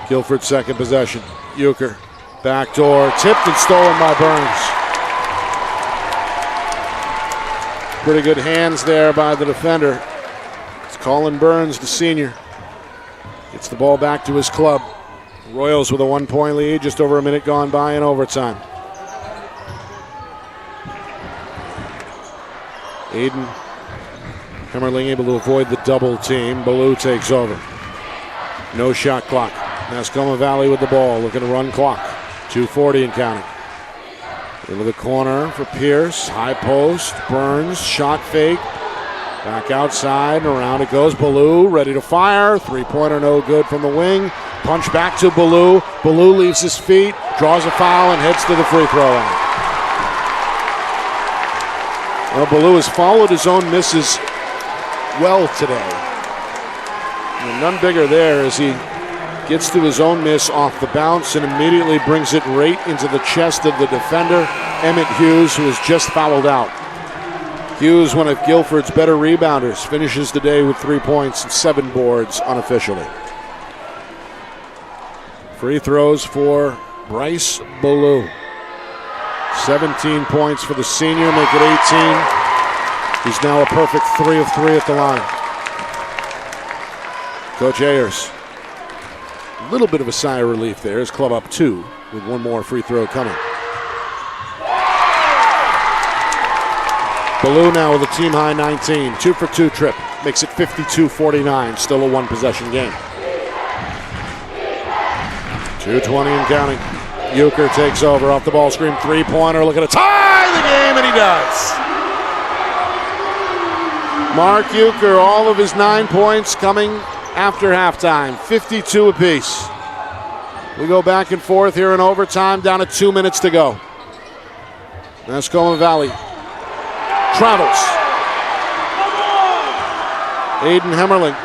Gilford's second possession. Euchre, backdoor, tipped and stolen by Burns. Pretty good hands there by the defender. It's Colin Burns, the senior. Gets the ball back to his club. Royals with a 1-point lead, just over a minute gone by in overtime. Aiden Hemmerling able to avoid the double team. Ballou takes over. No shot clock. Mascoma Valley with the ball, looking to run clock. 2:40 and counting. Into the corner for Pierce. High post. Burns. Shot fake. Back outside and around it goes. Ballou ready to fire. 3-pointer no good from the wing. Punch back to Ballou. Ballou leaves his feet. Draws a foul and heads to the free throw line. Well, Ballou has followed his own misses well today. And none bigger there as he Gets to his own miss off the bounce and immediately brings it right into the chest of the defender, Emmett Hughes, who has just fouled out. Hughes, one of Gilford's better rebounders, finishes the day with 3 points and 7 boards unofficially. Free throws for Bryce Ballou. 17 points for the senior, make it 18. He's now a perfect 3 of 3 at the line. Coach Ayers, a little bit of a sigh of relief there. His club up 2 with one more free throw coming. Ballou now with a team-high 19. 2 for 2 trip. Makes it 52-49. Still a one-possession game. 2:20 and counting. Euchre takes over off the ball screen. Three-pointer looking to tie the game, and he does. Mark Euchre, all of his 9 points coming after halftime. 52 apiece. We go back and forth here in overtime. Down to 2 minutes to go. Mascoma Valley travels. Aiden Hemmerling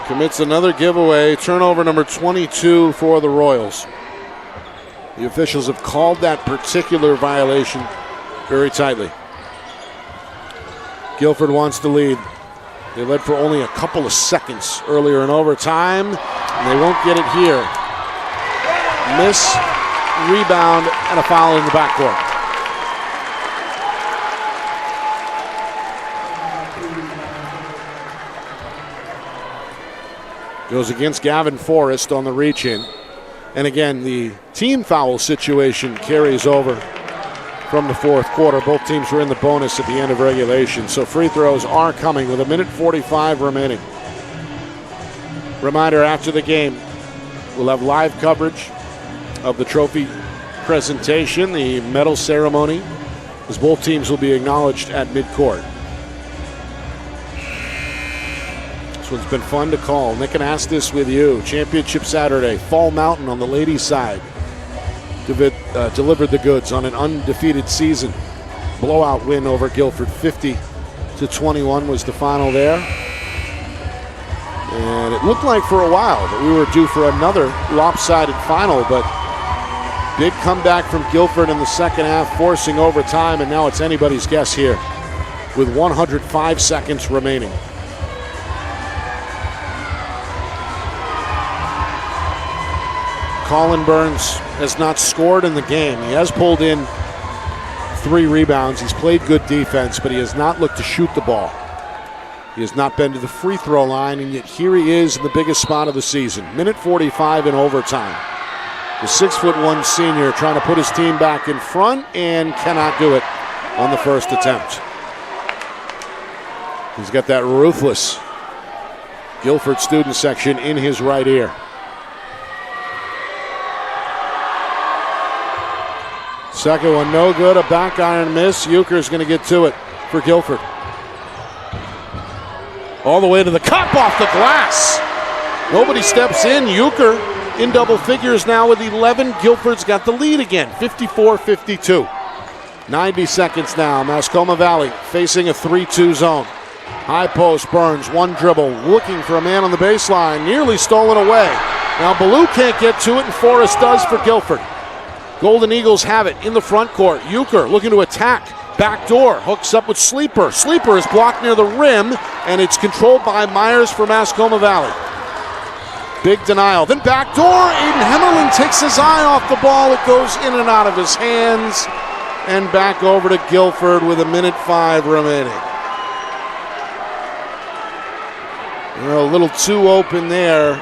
commits another giveaway. Turnover number 22 for the Royals. The officials have called that particular violation very tightly. Gilford wants to lead. They led for only a couple of seconds earlier in overtime, and they won't get it here. Miss, rebound, and a foul in the backcourt. Goes against Gavin Forrest on the reach-in. And again, the team foul situation carries over from the fourth quarter. Both teams were in the bonus at the end of regulation, so free throws are coming with 1:45 remaining. Reminder, after the game, we'll have live coverage of the trophy presentation, the medal ceremony, as both teams will be acknowledged at midcourt. It's been fun to call. Nick and Astis with you. Championship Saturday. Fall Mountain on the ladies' side delivered the goods on an undefeated season. Blowout win over Gilford. 50-21 was the final there. And it looked like for a while that we were due for another lopsided final, but big comeback from Gilford in the second half, forcing overtime, and now it's anybody's guess here with 105 seconds remaining. Colin Burns has not scored in the game. He has pulled in 3 rebounds. He's played good defense, but he has not looked to shoot the ball. He has not been to the free throw line, and yet here he is in the biggest spot of the season. 1:45 in overtime. The 6'1" senior trying to put his team back in front and cannot do it on the first attempt. He's got that ruthless Gilford student section in his right ear. Second one, no good. A back iron miss. Euchre's going to get to it for Gilford. All the way to the cup off the glass. Nobody steps in. Euchre in double figures now with 11. Gilford's got the lead again, 54-52. 90 seconds now. Mascoma Valley facing a 3-2 zone. High post, Burns, one dribble, looking for a man on the baseline, nearly stolen away. Now Ballou can't get to it, and Forrest does for Gilford. Golden Eagles have it in the front court. Euchre looking to attack. Backdoor, hooks up with Sleeper. Sleeper is blocked near the rim, and it's controlled by Myers for Mascoma Valley. Big denial. Then backdoor, Aiden Hemmerling takes his eye off the ball. It goes in and out of his hands. And back over to Gilford with 1:05 remaining. They're a little too open there.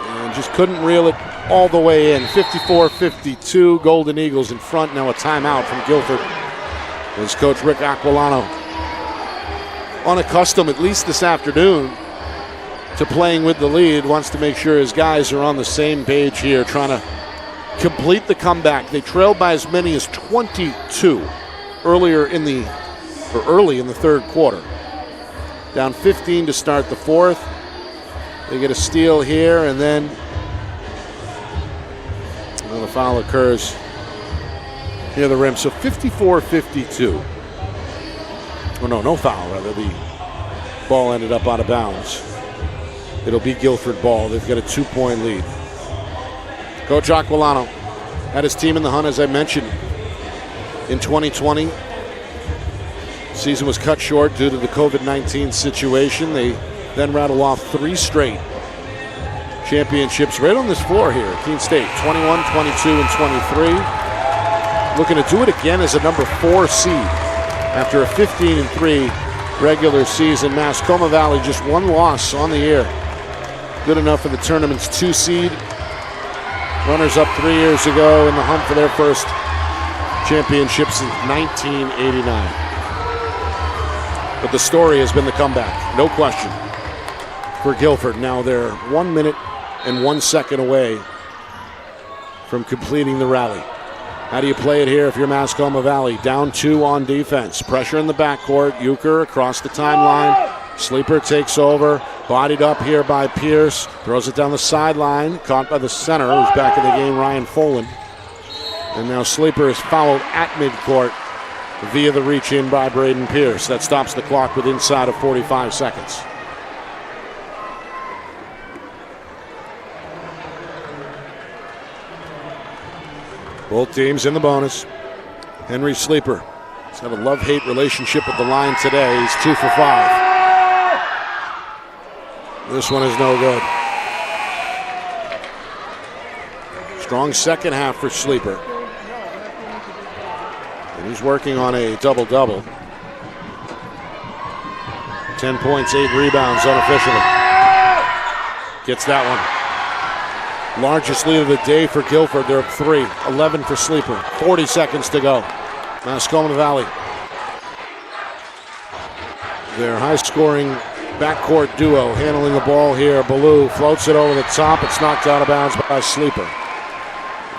And just couldn't reel it all the way in. 54-52, Golden Eagles in front. Now a timeout from Gilford. As Coach Rick Aquilano, unaccustomed at least this afternoon to playing with the lead, wants to make sure his guys are on the same page here, trying to complete the comeback. They trailed by as many as 22 early in the third quarter. Down 15 to start the fourth. They get a steal here, and then the foul occurs near the rim. So 54-52. Oh, no foul, rather. The ball ended up out of bounds. it'll be Gilford ball. They've got a 2-point lead. Coach Aquilano had his team in the hunt, as I mentioned, in 2020. Season was cut short due to the COVID-19 situation. They then rattle off 3 straight championships right on this floor here at Keene State. 21, 22, and 23. Looking to do it again as a number 4 seed after a 15-3 regular season. Mascoma Valley just 1 loss on the year. Good enough for the tournament's 2 seed. Runners up 3 years ago in the hunt for their first championship since 1989. But the story has been the comeback, no question, for Gilford. Now they're 1 minute and 1 second away from completing the rally. How do you play it here if you're Mascoma Valley? Down 2 on defense. Pressure in the backcourt. Euchre across the timeline. Sleeper takes over. Bodied up here by Pierce. Throws it down the sideline. Caught by the center, who's back in the game, Ryan Folan. And now Sleeper is fouled at midcourt via the reach in by Braden Pierce. That stops the clock with inside of 45 seconds. Both teams in the bonus. Henry Sleeper has had a love-hate relationship with the line today. He's 2 for 5. This one is no good. Strong second half for Sleeper. And he's working on a double-double. 10 points, 8 rebounds unofficially. Gets that one. Largest lead of the day for Gilford. They're up 3. 11 for Sleeper. 40 seconds to go. Mascoma Valley. Their high-scoring backcourt duo handling the ball here. Ballou floats it over the top. It's knocked out of bounds by Sleeper.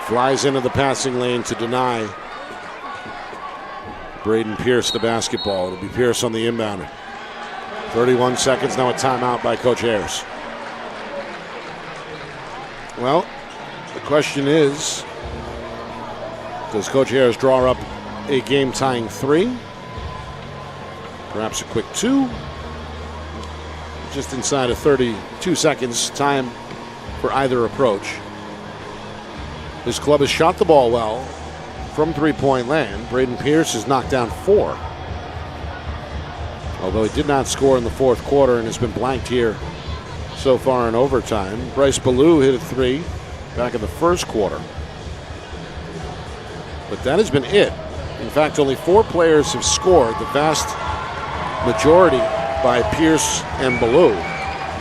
Flies into the passing lane to deny Braden Pierce the basketball. It'll be Pierce on the inbounder. 31 seconds, now a timeout by Coach Ayers. Well, the question is, does Coach Ayers draw up a game-tying 3? Perhaps a quick 2? Just inside of 32 seconds, time for either approach. His club has shot the ball well from three-point land. Braden Pierce has knocked down 4. Although he did not score in the fourth quarter and has been blanked here so far in overtime. Bryce Ballou hit a 3 back in the first quarter. But that has been it. In fact, only 4 players have scored, the vast majority by Pierce and Ballou.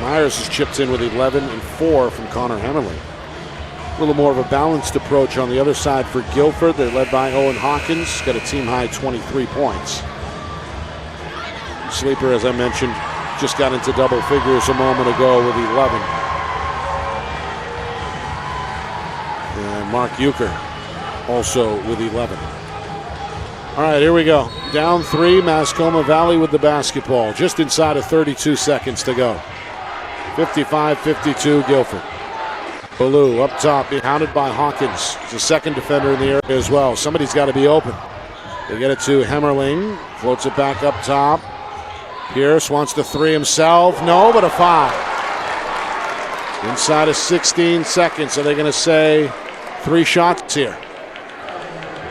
Myers has chipped in with 11 and 4 from Connor Hemmerling. A little more of a balanced approach on the other side for Gilford. They're led by Owen Hawkins, got a team-high 23 points. Sleeper, as I mentioned, just got into double figures a moment ago with 11. And Mark Euchre also with 11. All right, here we go. Down 3, Mascoma Valley with the basketball. Just inside of 32 seconds to go. 55-52 Gilford. Ballou up top, being hounded by Hawkins. He's the second defender in the area as well. Somebody's got to be open. They get it to Hemmerling. Floats it back up top. Pierce wants the 3 himself. No, but a foul. Inside of 16 seconds. Are they going to say 3 shots here?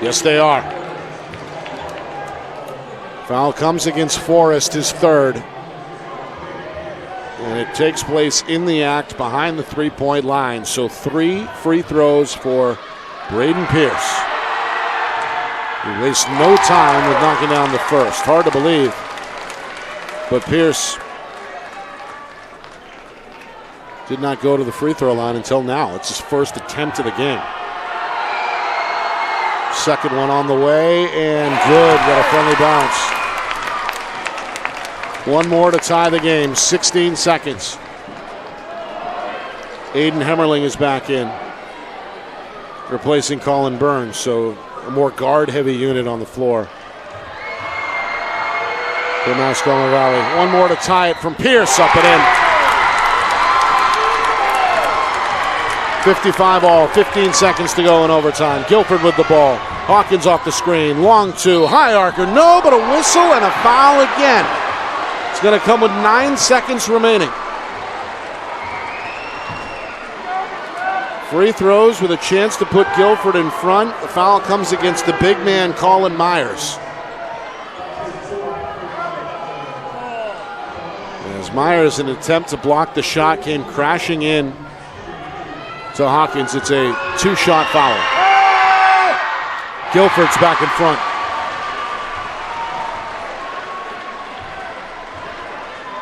Yes, they are. Foul comes against Forrest, his 3rd. And it takes place in the act behind the three-point line. So 3 free throws for Braden Pierce. He wastes no time with knocking down the first. Hard to believe. But Pierce did not go to the free throw line until now. It's his first attempt of the game. Second one on the way, and good. Got a friendly bounce. 1 more to tie the game. 16 seconds. Aiden Hemmerling is back in, replacing Colin Burns. So a more guard-heavy unit on the floor for Mascoma Valley. 1 more to tie it from Pierce, up and in. 55 all, 15 seconds to go in overtime. Gilford with the ball. Hawkins off the screen. Long 2, high archer. No, but a whistle and a foul again. It's going to come with 9 seconds remaining. Free throws with a chance to put Gilford in front. The foul comes against the big man, Colin Myers. As Myers, in an attempt to block the shot, came crashing in to Hawkins. It's a 2-shot foul. Gilford's back in front.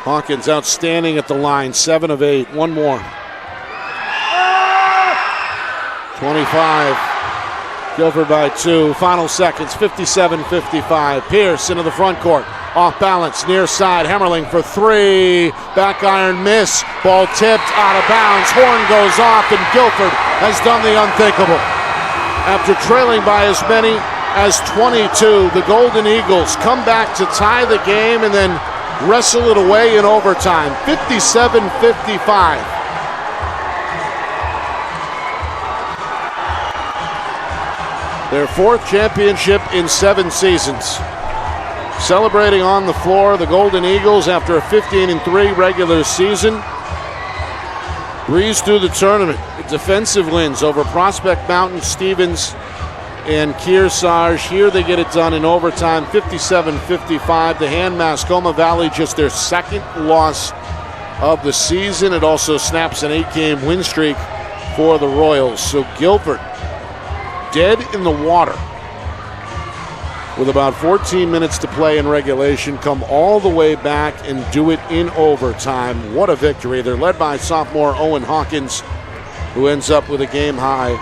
Hawkins outstanding at the line, 7 of 8. One more. 25. Gilford by 2. Final seconds, 57-55. Pierce into the front court. Off balance, near side. Hemmerling for 3. Back iron miss. Ball tipped out of bounds. Horn goes off, and Gilford has done the unthinkable. After trailing by as many as 22, the Golden Eagles come back to tie the game and then wrestle it away in overtime. 57-55. Their 4th championship in 7 seasons. Celebrating on the floor, the Golden Eagles, after a 15-3 regular season, breezed through the tournament. Defensive wins over Prospect Mountain, Stevens, and Kearsarge. Here they get it done in overtime, 57-55. The hand Mascoma Valley, just their 2nd loss of the season. It also snaps an 8-game win streak for the Royals. So Gilford, dead in the water with about 14 minutes to play in regulation, come all the way back and do it in overtime. What a victory. They're led by sophomore Owen Hawkins, who ends up with a game-high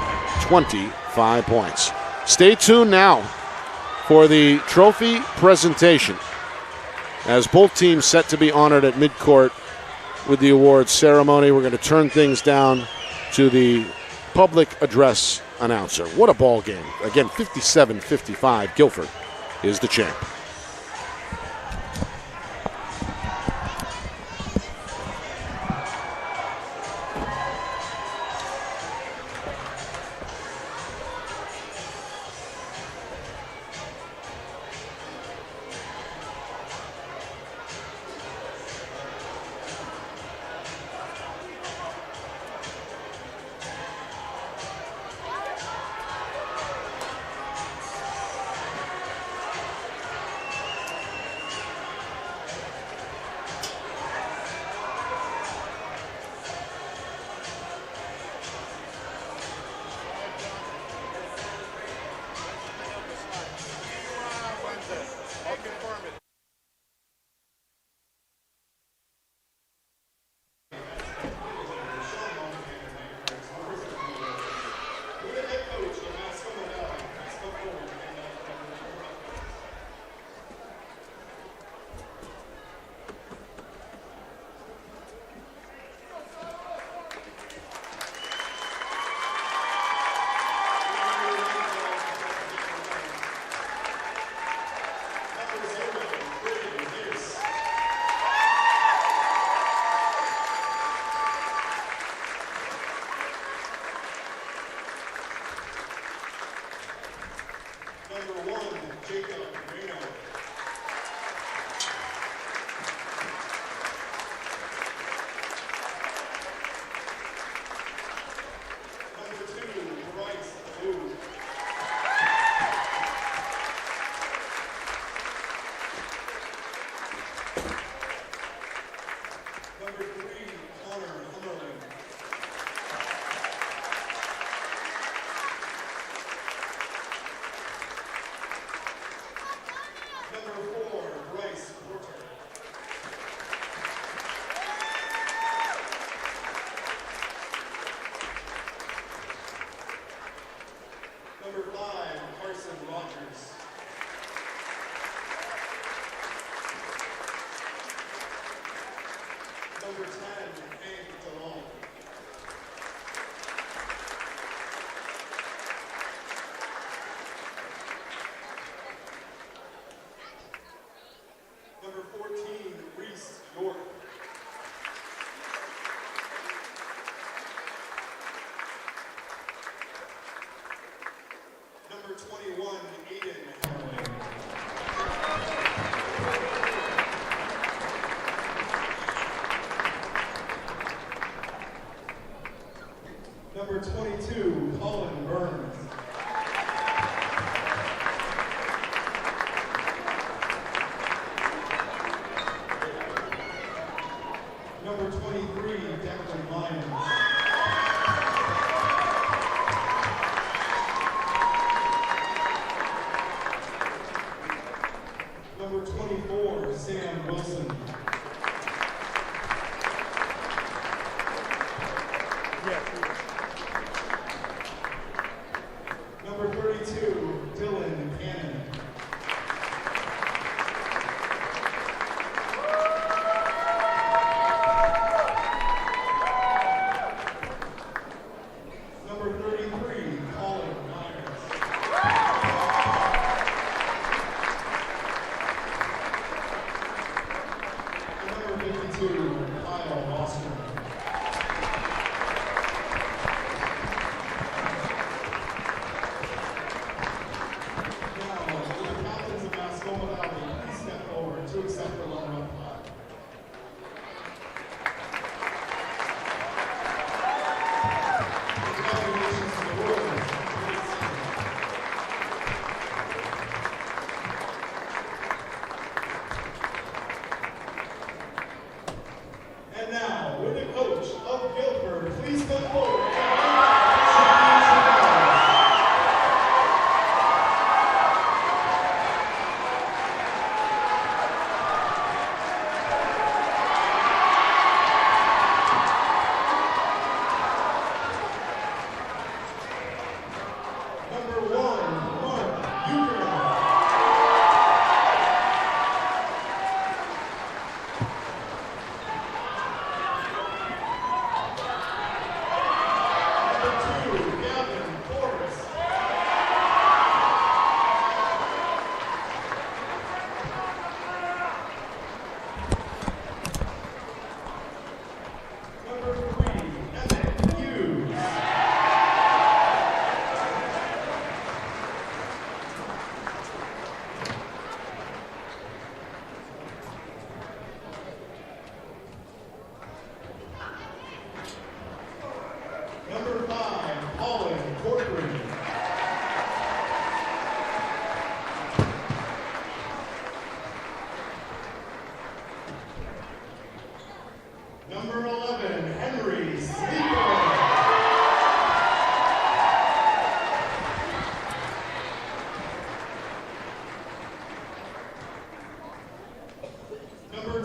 25 points. Stay tuned now for the trophy presentation, as both teams set to be honored at midcourt with the awards ceremony. We're going to turn things down to the public address announcer. What a ball game. Again, 57-55. Gilford is the champ.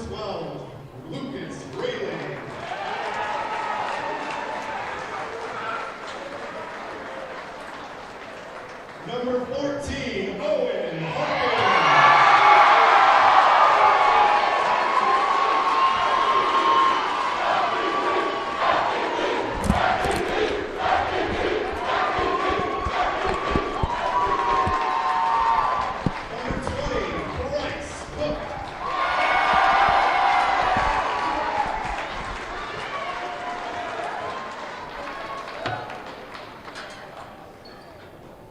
12, Lucas Rayleigh. Number 14, Owen Harkin.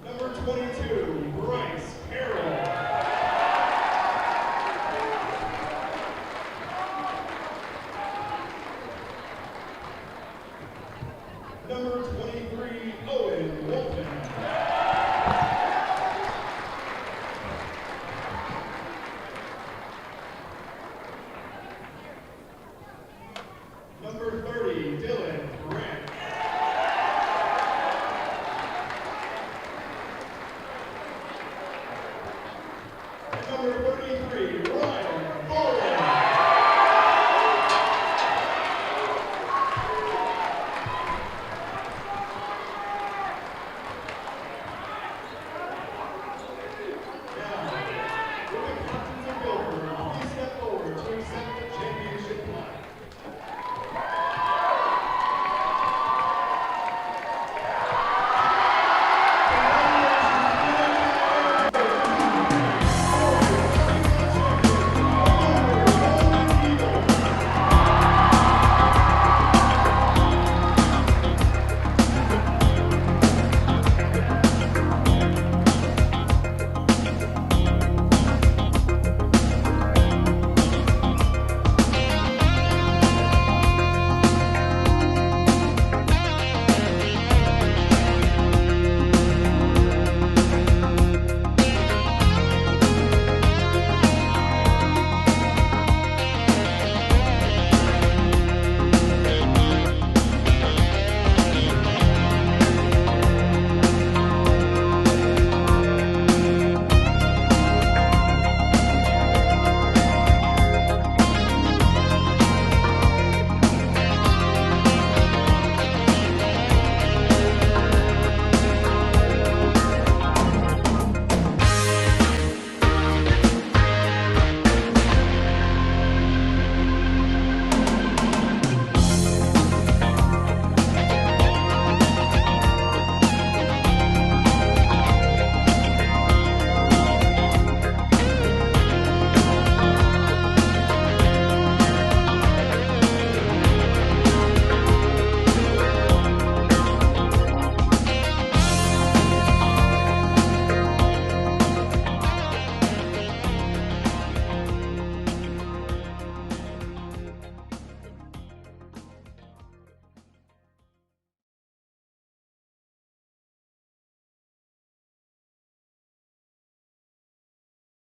Number 22, Bryce Carroll. Number 23, Owen Wolfen. Number 30, Dylan Grant. Number 33, Ryan